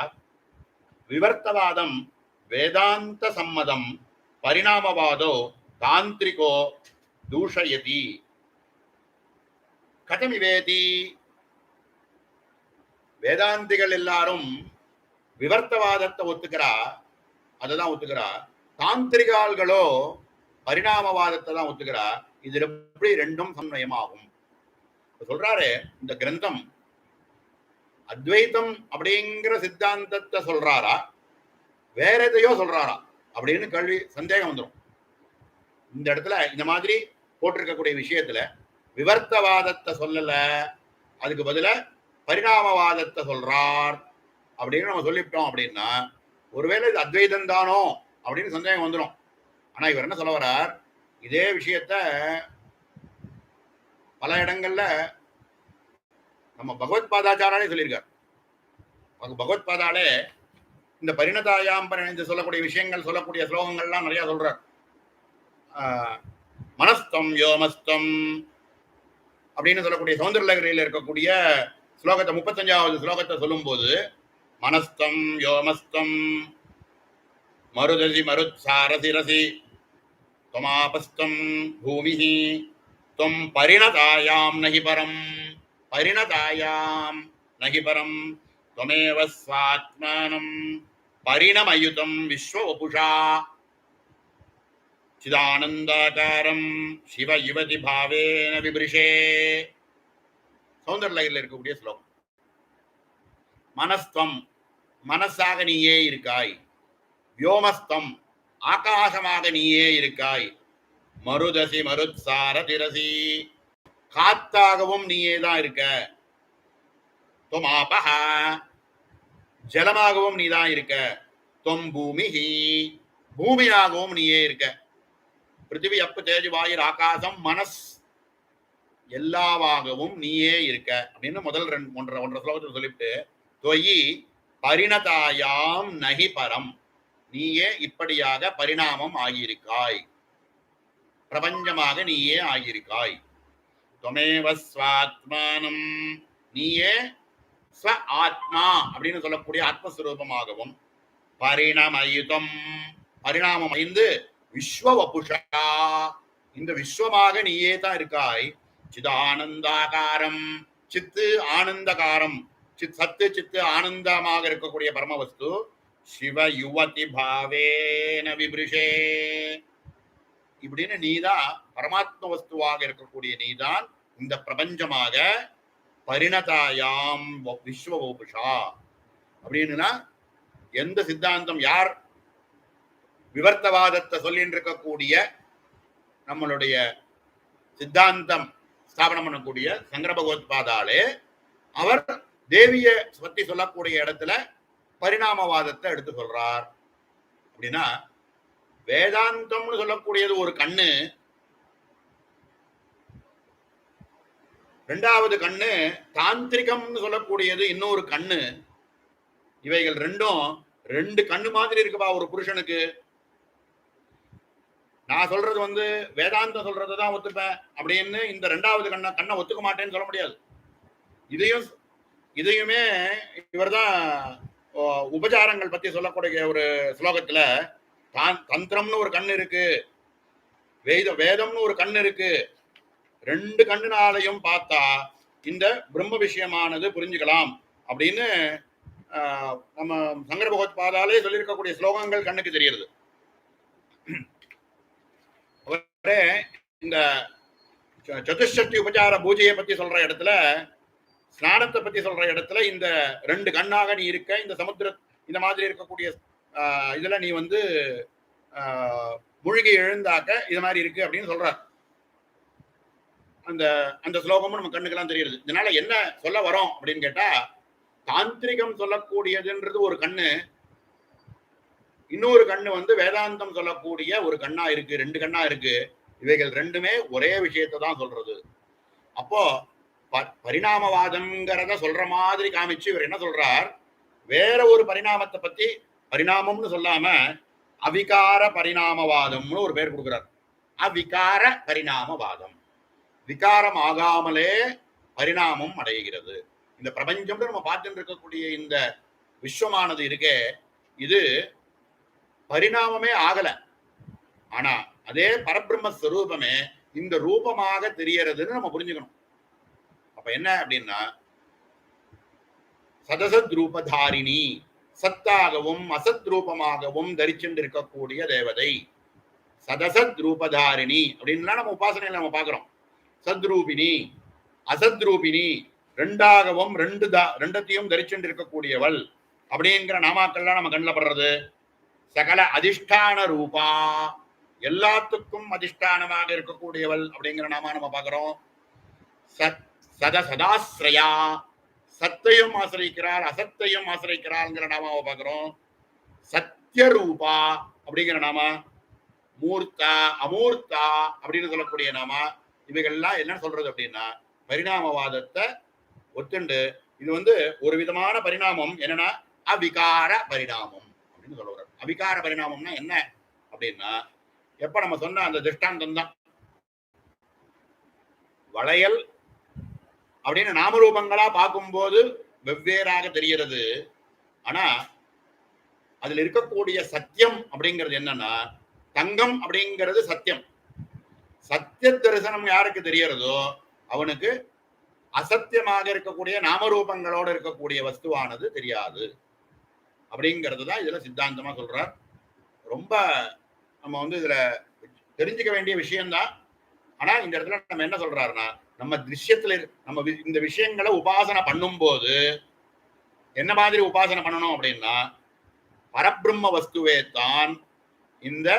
விவர்த்தவாதம் வேதாந்த சம்மதம் பரிணாமவாதோ தாந்திரிகோ தூஷயதி கதமிவேதி. வேதாந்திகள் எல்லாரும் விவர்த்தவாதத்தை ஒத்துக்கிறா, அதுதான் ஒத்துக்கிறா. தாந்திரிகால்களோ பரிணாமவாதத்தை தான் ஒத்துக்கிறா. இது எப்படி ரெண்டும் சமன்வயமாகும் சொல்றாரு. இந்த கிரந்தம் அத்வைத்தம் அப்படிங்கிற சித்தாந்தத்தை சொல்றாரா வேற எதையோ சொல்றாரா அப்படின்னு கேள்வி, சந்தேகம் வந்துடும். இந்த இடத்துல இந்த மாதிரி போட்டிருக்கக்கூடிய விஷயத்துல விவர்த்தவாதத்தை சொல்லல, அதுக்கு பதில பரிணாமவாதத்தை சொல்றார் அப்படின்னு நம்ம சொல்லிவிட்டோம் அப்படின்னா ஒருவேளை இது அத்வைதம் தானோ அப்படின்னு சந்தேகம் வந்துடும். ஆனா இவர் என்ன சொல்ல வர்றார், இதே விஷயத்த பல இடங்கள்ல நம்ம பகவத் பாதாச்சாராலே சொல்லியிருக்கார். பகவத் பாதாலே இந்த பரிணதாயாம் பரிணித்து சொல்லக்கூடிய விஷயங்கள், சொல்லக்கூடிய ஸ்லோகங்கள்லாம் நிறைய சொல்றார். மனஸ்தம் யோமஸ்தம் அப்படின்னு சொல்லக்கூடிய சௌந்தரலகரியில் இருக்கக்கூடிய ஸ்லோகத்தை 35வது ஸ்லோகத்தை சொல்லும் போது மனஸ்தம் யோமஸ்தம் மருதசி மருத்சாரசிரசி தொமாபஸ்தம் பூமிஹி தொம் பரிணதாயாம் நகி பரம் பரிணதாயாம் நகி பரம் त्वमेव स्वात्मानं परिणमयुतं विश्व वपुषा चिदानंदाकारं शिव युवति भावेन विभृशे. சௌந்தரலகரில் இருக்கக்கூடிய ஸ்லோகம். மனஸ்தம் மனசாக நீயே இருக்காய், வியோமஸ்தம் ஆகாசமாக நீயே இருக்காய், மருதசி மருத்சார திரசி காத்தாகவும் நீயே தான் இருக்க, தொமாபஹா ஜலமாகவும் நீதான் இருக்க, தொம் பூமிஹி பூமியாகவும் நீயே இருக்க, பிருத்திவி அப்பு தேஜு வாயு ஆகாசம் மனஸ் எல்லாவாகவும் நீயே இருக்க அப்படின்னு முதல் ஒன்றரை ஸ்லோகத்தில் சொல்லிவிட்டு தொயி பரிணதாயாம் நகி பரம் நீயே இப்படியாக பரிணாமம் ஆகியிருக்காய், பிரபஞ்சமாக நீயே ஆகியிருக்காய். தொமேவ ஸ்வாத்மானம் நீயே ஸ்வ ஆத்மா அப்படின்னு சொல்லக்கூடிய ஆத்மஸ்வரூபமாகவும், பரிணமயுதம் பரிணாமம் அடைந்து விஸ்வ வபுஷா, இந்த விஸ்வமாக நீயே தான் இருக்காய். சிதானந்தாகாரம், சித்து ஆனந்தகாரம், சத்து சித்து ஆனந்தமாக இருக்கக்கூடிய பரமவஸ்து. சிவ யுவதி பாவேன விபிருஷே, இப்படின்னு நீதான் பரமாத்ம வஸ்துவாக இருக்கக்கூடிய நீதான் இந்த பிரபஞ்சமாக பரிணதாயாம் விஸ்வபூஷா. அப்படின்னா எந்த சித்தாந்தம் யார் விவர்த்தவாதத்தை சொல்லிட்டு இருக்கக்கூடிய நம்மளுடைய சித்தாந்தம் ஸ்தாபனம் பண்ணக்கூடிய சங்கர பகவத்பாதாலே அவர் தேவிய பத்தி சொல்லக்கூடிய இடத்துல பரிணாமவாதத்தை எடுத்து சொல்றார். அப்படின்னா வேதாந்தம்னு சொல்லக்கூடியது ஒரு கண்ணு, ரெண்டாவது கண்ணு தாந்திரிகம்னு சொல்லக்கூடியது இன்னொரு கண்ணு. இவைகள் ரெண்டும் ரெண்டு கண்ணு மாதிரி இருக்குப்பா ஒரு புருஷனுக்கு. நான் சொல்றது வேதாந்தம் சொல்றதுதான் ஒத்துப்பேன் அப்படின்னு இந்த ரெண்டாவது கண்ணை ஒத்துக்க மாட்டேன்னு சொல்ல முடியாது. இதையுமே இவர்தான் உபச்சாரங்கள் பத்தி சொல்லக்கூடிய ஒரு ஸ்லோகத்துல தந்திரம்னு ஒரு கண்ணு இருக்கு, வேதம்னு ஒரு கண்ணு இருக்கு, ரெண்டு கண்ணுனாலையும் பார்த்தா இந்த பிரம்ம விஷயமானது புரிஞ்சுக்கலாம் அப்படின்னு நம்ம சங்கர பகவத்பாதாலே சொல்லியிருக்கக்கூடிய ஸ்லோகங்கள் கண்ணுக்கு தெரியுது. அவரே இந்த சதுஷ்டி உபச்சார பூஜையை பத்தி சொல்ற இடத்துல, ஸ்நானத்தை பத்தி சொல்ற இடத்துல இந்த ரெண்டு கண்ணாக நீ இருக்க, இந்த சமுத்திர இந்த மாதிரி இருக்கக்கூடிய இதுல நீ மூழ்கி எழுந்தாக்க இது மாதிரி இருக்கு அப்படின்னு சொல்றார். அந்த அந்த ஸ்லோகமும் நம்ம கண்ணுக்கெல்லாம் தெரியுது. இதனால என்ன சொல்ல வரோம் அப்படின்னு கேட்டா, தாந்திரிகம் சொல்லக்கூடியதுன்றது ஒரு கண்ணு, இன்னொரு கண்ணு வேதாந்தம் சொல்லக்கூடிய ஒரு கண்ணா இருக்கு, ரெண்டு கண்ணா இருக்கு. இவைகள் ரெண்டுமே ஒரே விஷயத்தை தான் சொல்றது. அப்போ பரிணாமவாதம்ங்கிறத சொல்ற மாதிரி காமிச்சு இவர் என்ன சொல்றார், வேற ஒரு பரிணாமத்தை பத்தி பரிணாமம்னு சொல்லாம அவிகார பரிணாமவாதம்னு ஒரு பேர் கொடுக்கிறார். அவிகார பரிணாமவாதம், விகாரம் ஆகாமலே பரிணாமம் அடைகிறது. இந்த பிரபஞ்சம் நம்ம பார்த்துட்டு இருக்கக்கூடிய இந்த விஸ்வமானது இருக்கே, இது பரிணாமமே ஆகல. ஆனா அதே பரபிரம்ம ஸ்வரூபமே இந்த ரூபமாக தெரியறதுன்னு நம்ம புரிஞ்சுக்கணும். அப்ப என்ன அப்படின்னா, சதசத் ரூபதாரிணி, சத்தாகவும் அசத் ரூபமாகவும் தரிச்சுட்டு இருக்கக்கூடிய தேவதை சதசத் ரூபதாரிணி அப்படின்லாம் நம்ம உபாசனையில நம்ம பார்க்கிறோம். சத்ரூபிணி அசத்ரூபிணி, ரெண்டாகவும் ரெண்டத்தையும் தரிச்சுட்டு இருக்கக்கூடியவள் அப்படிங்கிற நாமாக்கள்லாம் நம்ம கண்ணில் படுறது. சகல அதிஷ்டான ரூபா, எல்லாத்துக்கும் அதிஷ்டானமாக இருக்கக்கூடியவள் அப்படிங்கிற நாமா நம்ம பார்க்கிறோம். சதாஸ்ரயா, சத்தையும் ஆசிரிக்கிறாள் அசத்தையும் ஆசிரிக்கிறாள்ங்கிற நாமாவை பார்க்கிறோம். சத்திய ரூபா அப்படிங்கிற நாமா, மூர்த்தா அமூர்த்தா அப்படின்னு சொல்லக்கூடிய நாமா. இவைகள்லாம் என்ன சொல்றது அப்படின்னா, பரிணாமவாதத்தை ஒத்துண்டு இது ஒரு விதமான பரிணாமம். என்னன்னா அவிகார பரிணாமம் அப்படின்னு சொல்லுவார். அவிகார பரிணாமம்னா என்ன அப்படின்னா, எப்ப நம்ம சொன்ன அந்த திருஷ்டாந்தம் தான், வளையல் அப்படின்னு நாமரூபங்களா பார்க்கும்போது வெவ்வேறாக தெரிகிறது. ஆனா அதுல இருக்கக்கூடிய சத்தியம் அப்படிங்கிறது என்னன்னா, தங்கம் அப்படிங்கிறது சத்தியம். சத்திய தரிசனம் யாருக்கு தெரியறதோ அவனுக்கு அசத்தியமாக இருக்கக்கூடிய நாமரூபங்களோடு இருக்கக்கூடிய வஸ்துவானது தெரியாது அப்படிங்கிறது தான் இதுல சித்தாந்தமா சொல்றார். ரொம்ப நம்ம இதுல தெரிஞ்சுக்க வேண்டிய விஷயம்தான். ஆனா இந்த இடத்துல நம்ம என்ன சொல்றாருன்னா, நம்ம திருஷ்யத்துல நம்ம இந்த விஷயங்களை உபாசனை பண்ணும் போது என்ன மாதிரி உபாசனை பண்ணணும் அப்படின்னா, பரபிரம்ம வஸ்துவே தான் இந்த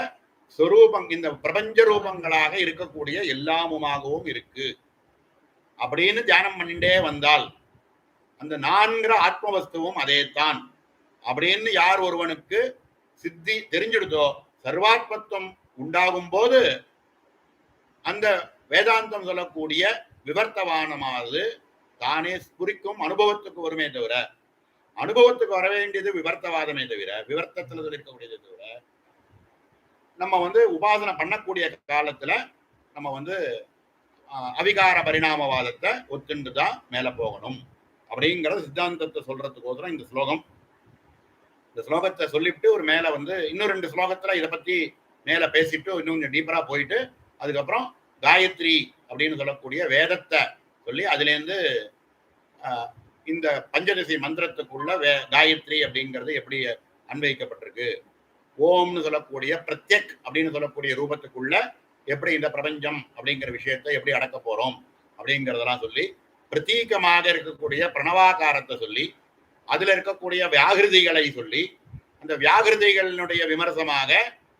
சொரூபம், இந்த பிரபஞ்ச ரூபங்களாக இருக்கக்கூடிய எல்லாமுமாகவும் இருக்கு அப்படின்னு தியானம் பண்ணிட்டே வந்தால் அந்த நான்கிற ஆத்ம வஸ்துவும் அதே தான் அப்படின்னு யார் ஒருவனுக்கு சித்தி தெரிஞ்சிடுதோ, சர்வாத்மத்துவம் உண்டாகும் போது அந்த வேதாந்தம் சொல்லக்கூடிய விவர்த்தவானமானது தானே குறிக்கும் அனுபவத்துக்கு வருமே தவிர, அனுபவத்துக்கு வர வேண்டியது விவர்த்தவாதமே தவிர, விவர்த்தத்துல இருக்கக்கூடியது தவிர, நம்ம உபாசனை பண்ணக்கூடிய காலத்துல நம்ம அவிகார பரிணாமவாதத்தை ஒத்துண்டு தான் மேல போகணும் அப்படிங்கிற சித்தாந்தத்தை சொல்றதுக்கோசரம் இந்த ஸ்லோகம். இந்த ஸ்லோகத்தை சொல்லிவிட்டு ஒரு மேல வந்து இன்னும் 2 ஸ்லோகத்துல இதை பத்தி மேல பேசிட்டு இன்னும் கொஞ்சம் டீப்பரா போயிட்டு அதுக்கப்புறம் காயத்ரி அப்படின்னு சொல்லக்கூடிய வேதத்தை சொல்லி அதுல இருந்து இந்த பஞ்சதசி மந்திரத்துக்குள்ள காயத்ரி அப்படிங்கிறது எப்படி அன்வயிக்கப்பட்டிருக்கு, ஓம்னு சொல்லக்கூடிய பிரத்யக் அப்படின்னு சொல்லக்கூடிய ரூபத்துக்குள்ள எப்படி இந்த பிரபஞ்சம் அப்படிங்கிற விஷயத்தை எப்படி அடக்க போறோம் அப்படிங்கிறதெல்லாம் சொல்லி, பிரதீகமாக இருக்கக்கூடிய பிரணவாகாரத்தை சொல்லி, அதுல இருக்கக்கூடிய வியாகிருதிகளை சொல்லி, அந்த வியாகிருதிகளினுடைய விமர்சமாக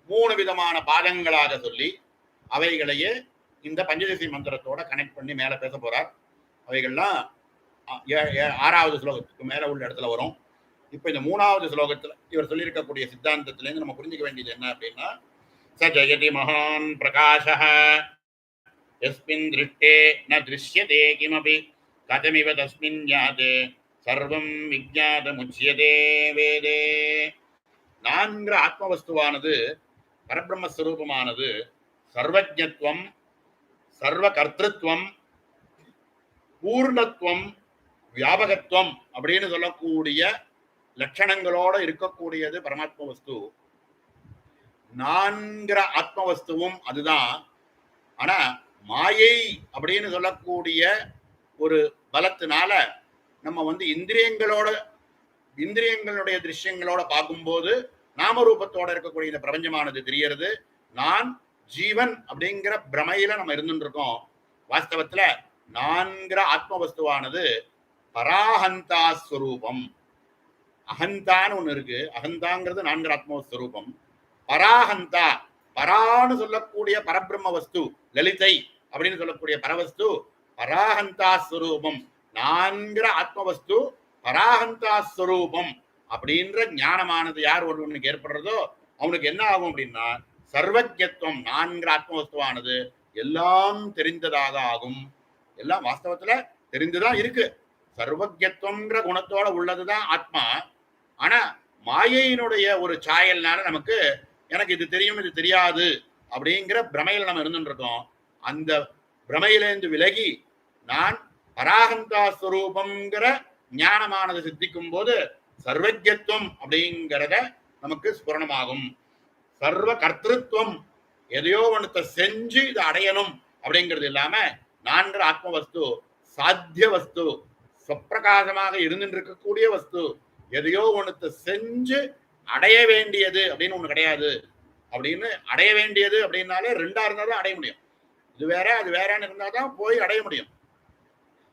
3 விதமான பாதங்களாக சொல்லி அவைகளையே இந்த பஞ்சதசி மந்திரத்தோட கனெக்ட் பண்ணி மேல பேச போறார். அவைகள்லாம் 6வது ஸ்லோகத்துக்கு மேல உள்ள இடத்துல வரும். இப்ப இந்த 3வது ஸ்லோகத்துல இவர் சொல்லியிருக்கக்கூடிய சித்தாந்தத்துல இருந்து நம்ம புரிஞ்சுக்க வேண்டியது என்ன அப்படின்னா, ச ஜெயதி மகான் பிரகாஷः யஸ்மின் திருஷ்டே ந திருஷ்யதே கிமபி கதமிவ தஸ்மின் ஞாதே சர்வம் விஜ்ஞாதமுச்யதே வேதே. 4 ஆத்மவஸ்துவானது பரபிரம்மஸ்வரூபமானது சர்வஜத்வம், சர்வ கர்த்திருவம், பூர்ணத்துவம், வியாபகத்துவம் அப்படின்னு சொல்லக்கூடிய லட்சணங்களோட இருக்கக்கூடியது பரமாத்ம வஸ்து. 4 ஆத்மவஸ்துவும் அதுதான். ஆனா மாயை அப்படின்னு சொல்லக்கூடிய ஒரு பலத்தினால நம்ம வந்து இந்திரியங்களுடைய திருஷ்யங்களோட பார்க்கும்போது நாமரூபத்தோட இருக்கக்கூடிய இந்த பிரபஞ்சமானது தெரியறது. நான் ஜீவன் அப்படிங்கிற பிரமையில நம்ம இருந்துட்டு இருக்கோம். வாஸ்தவத்துல 4 ஆத்மவஸ்துவானது பராஹந்தா ஸ்வரூபம். அகந்தான்னு ஒண்ணு இருக்கு. அகந்தாங்கிறது 4 ஆத்மஸ்வரூபம். பராஹந்தா, பரான்னு சொல்லக்கூடிய பரபிரம்ம வஸ்து, லலிதை அப்படின்னு சொல்லக்கூடிய பரவஸ்து பராஹந்தா ஸ்வரூபம். 4 ஆத்மவஸ்து பராஹந்தா ஸ்வரூபம் அப்படின்ற ஞானமானது யார் ஒருவனுக்கு ஏற்படுறதோ அவனுக்கு என்ன ஆகும் அப்படின்னா சர்வஜத்துவம். 4 ஆத்மவஸ்துவானது எல்லாம் தெரிந்ததாக ஆகும். எல்லாம் வாஸ்தவத்துல தெரிந்துதான் இருக்கு. சர்வஜத்துவம்ன்ற குணத்தோட உள்ளதுதான் ஆத்மா. ஆனா மாயையினுடைய ஒரு சாயல்னால நமக்கு எனக்கு இது தெரியும் இது தெரியாது அப்படிங்கிற பிரமையில நம்ம இருந்துட்டு இருக்கோம். அந்த பிரமையிலேருந்து விலகி நான் பராகந்தா ஸ்வரூபம்ங்கிற ஞானமானது சித்திக்கும் போது சர்வஜத்துவம் அப்படிங்கிறத நமக்கு ஸ்புரணமாகும். சர்வ கர்த்திருவம், எதையோ ஒன்றத்தை செஞ்சு இதை அடையணும் அப்படிங்கிறது இல்லாம 4 ஆத்மவஸ்து சாத்திய வஸ்து, சொப்பிரகாசமாக இருந்துட்டு இருக்கக்கூடிய வஸ்து. எதையோ ஒன்றத்தை செஞ்சு அடைய வேண்டியது அப்படின்னு ஒண்ணு கிடையாது. அப்படின்னு அடைய வேண்டியது அப்படின்னாலே 2ஆ இருந்தாதான் அடைய முடியும். இது வேற அது வேறன்னு இருந்தாதான் போய் அடைய முடியும்.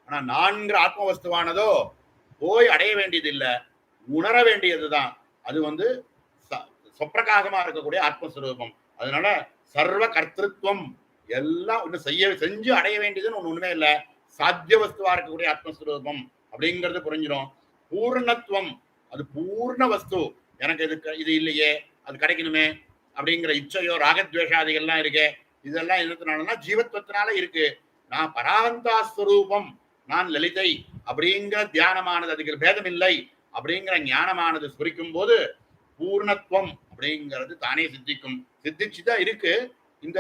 ஆனா 4 ஆத்மவஸ்துவானதோ போய் அடைய வேண்டியது இல்லை, உணர வேண்டியதுதான். அது வந்து சொப்பிரகாசமா இருக்கக்கூடிய ஆத்மஸ்வரூபம். அதனால சர்வ கர்த்திருவம் எல்லாம் ஒண்ணு செஞ்சு அடைய வேண்டியதுன்னு ஒண்ணுமே இல்லை. சாத்திய வஸ்துவா இருக்கக்கூடிய ஆத்மஸ்வரூபம் அப்படிங்கிறது புரிஞ்சிடும். பூர்ணத்துவம், அது பூர்ண வஸ்து. எனக்கு இது இல்லையே, அது கிடைக்கணுமே அப்படிங்கிற இச்சையோ ராகத்வேஷாதிகள்லாம் இருக்கே, இதெல்லாம் என்னத்தினாலன்னா ஜீவத்வத்தினால இருக்கு. நான் பராந்தஸ்வரூபம், நான் லலிதை அப்படிங்கிற தியானமானது, அதுக்கு பேதம் இல்லை அப்படிங்கிற ஞானமானது ஸ்புரிக்கும் போது பூர்ணத்துவம் அப்படிங்கிறது தானே சித்திக்கும். சித்திச்சுதான் இருக்கு. இந்த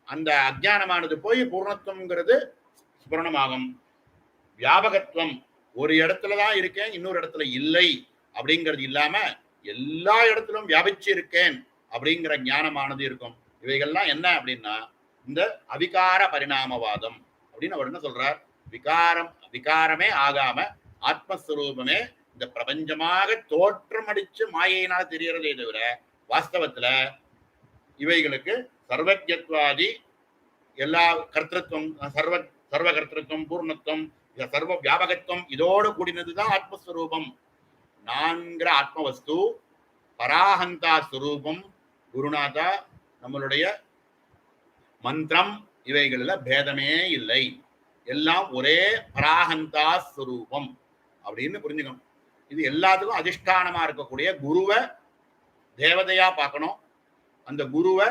அந்த அஜ்ஞானமானது போய் பூர்ணத்துவம்ங்கிறது ஸ்புரணமாகும். வியாபகத்துவம், ஒரு இடத்துலதான் இருக்கேன் இன்னொரு இடத்துல இல்லை அப்படிங்கிறது இல்லாம எல்லா இடத்திலும் வியாபிச்சு இருக்கேன் அப்படிங்கிற ஞானமானது இருக்கும். இவைகள்லாம் என்ன அப்படின்னா இந்த அவிகார பரிணாமவாதம் அப்படின்னு அவர் என்ன சொல்றார், விகாரமே ஆகாம ஆத்மஸ்வரூபமே இந்த பிரபஞ்சமாக தோற்றமடிச்சு மாயையினால தெரியறதே தவிர வாஸ்தவத்துல இவைகளுக்கு சர்வஜத்வாதி எல்லா கர்த்திருவம், சர்வ கர்த்திருவம், பூர்ணத்துவம், சர்வ வியாபகத்துவம் இதோடு கூடினதுதான் ஆத்மஸ்வரூபம். 4 ஆத்மவஸ்து பராஹந்தா ஸ்வரூபம். குருநாதா, நம்மளுடைய மந்திரம் இவைகள்ல பேதமே இல்லை, எல்லாம் ஒரே பராஹந்தா ஸ்வரூபம் அப்படின்னு புரிஞ்சுக்கணும். இது எல்லாத்துக்கும் அதிஷ்டானமா இருக்கக்கூடிய குருவை தேவதையா பார்க்கணும். அந்த குருவை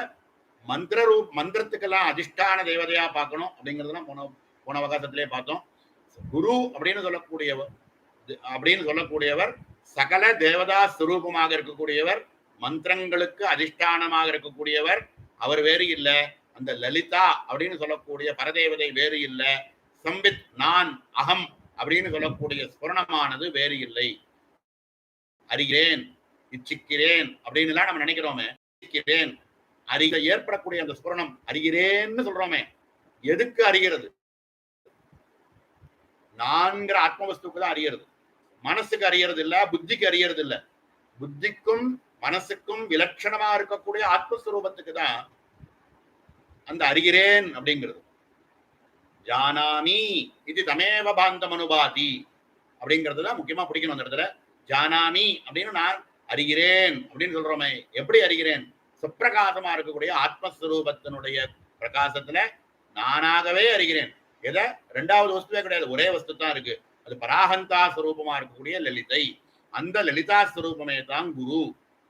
மந்திரத்துக்கெல்லாம் அதிஷ்டான தேவதையா பார்க்கணும் அப்படிங்கிறதுலாம் போன அவகாசத்திலே பார்த்தோம். குரு அப்படின்னு சொல்லக்கூடியவர் சகல தேவதா ஸ்வரூபமாக இருக்கக்கூடியவர், மந்திரங்களுக்கு அதிஷ்டானமாக இருக்கக்கூடியவர். அவர் வேறு இல்லை. அந்த லலிதா அப்படின்னு சொல்லக்கூடிய பரதேவதை வேறு இல்லை. சம்பித், நான் அகம் அப்படின்னு சொல்லக்கூடிய ஸ்புரணமானது வேறு இல்லை. அறிகிறேன், இச்சிக்கிறேன் அப்படின்னு எல்லாம் நம்ம நினைக்கிறோமே, இச்சிக்கிறேன் அறிக ஏற்படக்கூடிய அந்த ஸ்புரணம் அறிகிறேன்னு சொல்றோமே, எதுக்கு அறிகிறது? நான்கிற ஆத்மவஸ்துக்கு தான் அறிகிறது. மனசுக்கு அறியறது இல்ல, புத்திக்கு அறியறது இல்ல. புத்திக்கும் மனசுக்கும் விலட்சணமா இருக்கக்கூடிய ஆத்மஸ்வரூபத்துக்கு தான் அந்த அறிகிறேன் அப்படிங்கிறது. ஜானாமி இது தமேவ பாந்தம் அனுபாதி அப்படிங்கிறது தான் முக்கியமா பிடிக்கணும் அந்த இடத்துல. ஜானாமி அப்படின்னு நான் அறிகிறேன் அப்படின்னு சொல்றோமே, எப்படி அறிகிறேன்? சுப்பிரகாசமா இருக்கக்கூடிய ஆத்மஸ்வரூபத்தினுடைய பிரகாசத்துல நானாகவே அறிகிறேன். எதை? ரெண்டாவது வஸ்துவே கிடையாது, ஒரே வஸ்து தான் இருக்கு. அது பராகந்தா ஸ்வரூபமா இருக்கக்கூடிய லலிதை. அந்த லலிதா ஸ்வரூபமே தான் குரு.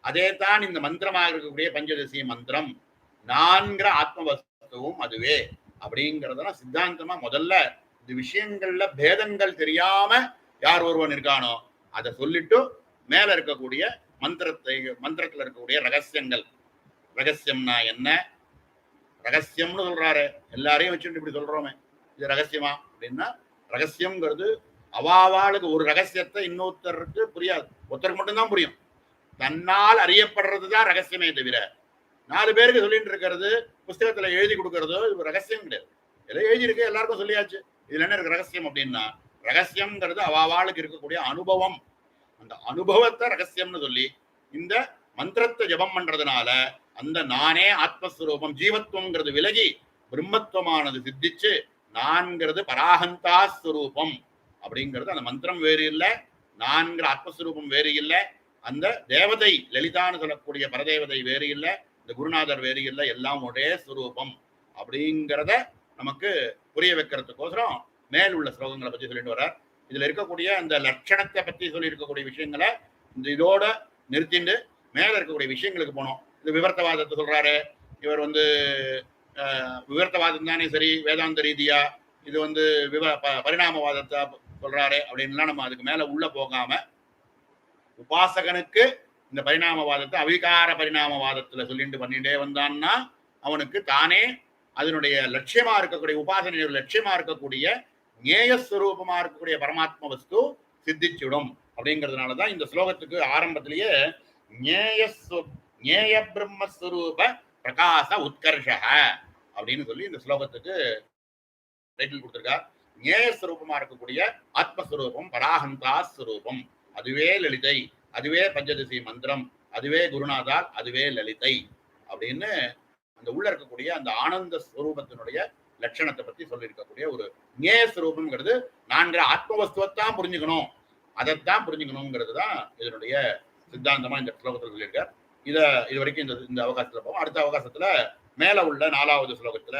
அதே தான் இந்த மந்திரமாக இருக்கக்கூடிய பஞ்சதசி மந்திரம். நான்கிற ஆத்ம வஸ்துவும் அதுவே அப்படிங்கிறதெல்லாம் சித்தாந்தமா முதல்ல இந்த விஷயங்கள்ல பேதங்கள் தெரியாம யார் ஒருவன் இருக்கானோ அதை சொல்லிட்டு மேல இருக்கக்கூடிய மந்திரத்துல இருக்கக்கூடிய ரகசியங்கள். ரகசியம்னா என்ன? ரகசியம்னு சொல்றாரு, எல்லாரையும் வச்சுட்டு இப்படி சொல்றோமே, இது ரகசியமா அப்படின்னா, ரகசியம்ங்கிறது அவாவாளுக்கு ஒரு ரகசியத்தை இன்னொருத்தருக்கு புரியாது, ஒருத்தருக்கு மட்டும்தான் புரியும். தன்னால் அறியப்படுறதுதான் ரகசியமே தவிர 4 பேருக்கு சொல்லிட்டு இருக்கிறது, புஸ்தகத்துல எழுதி கொடுக்கறதோ இது ரகசியம் கிடையாது. எதை எழுதியிருக்கு எல்லாருக்கும் சொல்லியாச்சு. இதுல என்ன இருக்கு ரகசியம் அப்படின்னா, ரகசியம்ங்கிறது அவாவாளுக்கு இருக்கக்கூடிய அனுபவம். அந்த அனுபவத்தை ரகசியம்னு சொல்லி இந்த மந்திரத்தை ஜபம் பண்றதுனால அந்த நானே ஆத்மஸ்வரூபம் ஜீவத்துவம்ங்கிறது விலகி பிரம்மத்துவமானது சித்திச்சு நான்கிறது பராகந்தா ஸ்வரூபம் அப்படிங்கிறது. அந்த மந்திரம் வேறு இல்லை, நான்கிற ஆத்மஸ்வரூபம் வேறு இல்லை, அந்த தேவதை லலிதான்னு சொல்லக்கூடிய பரதேவதை வேறு இல்லை, இந்த குருநாதர் வேறு இல்லை, எல்லாம் ஒரே ஸ்வரூபம் அப்படிங்கிறத நமக்கு புரிய வைக்கிறதுக்கோசரம் மேல் உள்ள ஸ்லோகங்களை பத்தி சொல்லிட்டு வர்றார். இதுல இருக்கக்கூடிய அந்த லட்சணத்தை பத்தி சொல்லி இருக்கக்கூடிய விஷயங்களை இந்த இதோட நிறுத்திட்டு மேல இருக்கக்கூடிய விஷயங்களுக்கு போனோம். இது விவர்த்தவாதத்தை சொல்றாரு. இவர் விவர்த்தவாதம் தானே சரி, வேதாந்த ரீதியா இது பரிணாமவாதத்தை சொல்றாரு அப்படின்லாம் நம்ம அதுக்கு மேல உள்ள போகாம உபாசகனுக்கு இந்த பரிணாமவாதத்தை அவிகார பரிணாமவாதத்துல சொல்லிட்டு பண்ணிட்டே வந்தான்னா அவனுக்கு தானே அதனுடைய லட்சியமா இருக்கக்கூடிய உபாசனையோட லட்சியமா இருக்கக்கூடிய ஞேயஸ்வரூபமா இருக்கக்கூடிய பரமாத்ம வஸ்து சித்திச்சுடும். அப்படிங்கிறதுனாலதான் இந்த ஸ்லோகத்துக்கு ஆரம்பத்திலேயே ஞேய பிரம்மஸ்வரூப பிரகாச உத்கர்ஷ அப்படின்னு சொல்லி இந்த ஸ்லோகத்துக்கு டைட்டில் கொடுத்திருக்கார். ஞேயஸ்வரூபமா இருக்கக்கூடிய ஆத்மஸ்வரூபம் பராகந்தா ஸ்வரூபம், அதுவே லலிதை, அதுவே பஞ்சதசி மந்திரம், அதுவே குருநாதால், அதுவே லலிதை அப்படின்னு அந்த உள்ள இருக்கக்கூடிய அந்த ஆனந்த ஸ்வரூபத்தினுடைய லட்சணத்தை பத்தி சொல்லியிருக்கக்கூடிய ஒரு ஞேயஸ்வரூபம்ங்கிறது நான்கிற ஆத்மவஸ்துவத்தான் புரிஞ்சுக்கணும், அதைத்தான் புரிஞ்சுக்கணுங்கிறது தான் இதனுடைய சித்தாந்தமா இந்த ஸ்லோகத்தில் சொல்லியிருக்கார். இது வரைக்கும் இந்த அவகாசத்துல போவோம். அடுத்த அவகாசத்துல மேல உள்ள 4வது ஸ்லோகத்துல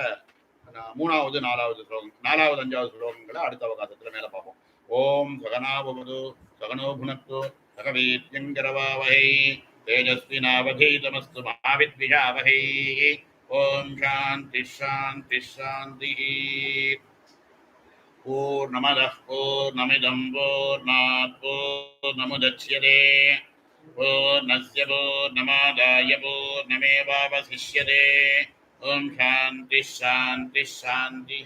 3வது 4வது ஸ்லோகம் 4வது 5வது ஸ்லோகங்களை அடுத்த அவகாசத்துல மேல பார்ப்போம். ஓம் சகனாவது சகனோ புனக்து சகவீத்யங்கரவாவஹை தேஜஸ்வினாவதீதமஸ்து மஹாவித்விஷாவஹை. ஓம் சாந்தி சாந்தி சாந்தி. பூர்ணமதః பூர்ணமிதம் பூர்ணாத் பூர்ணமுதச்யதே பூர்ணஸ்ய பூர்ணமாதாய பூர்ணமேவாவசிஷ்யதே. ஓம் சாந்தி சாந்தி சாந்தி.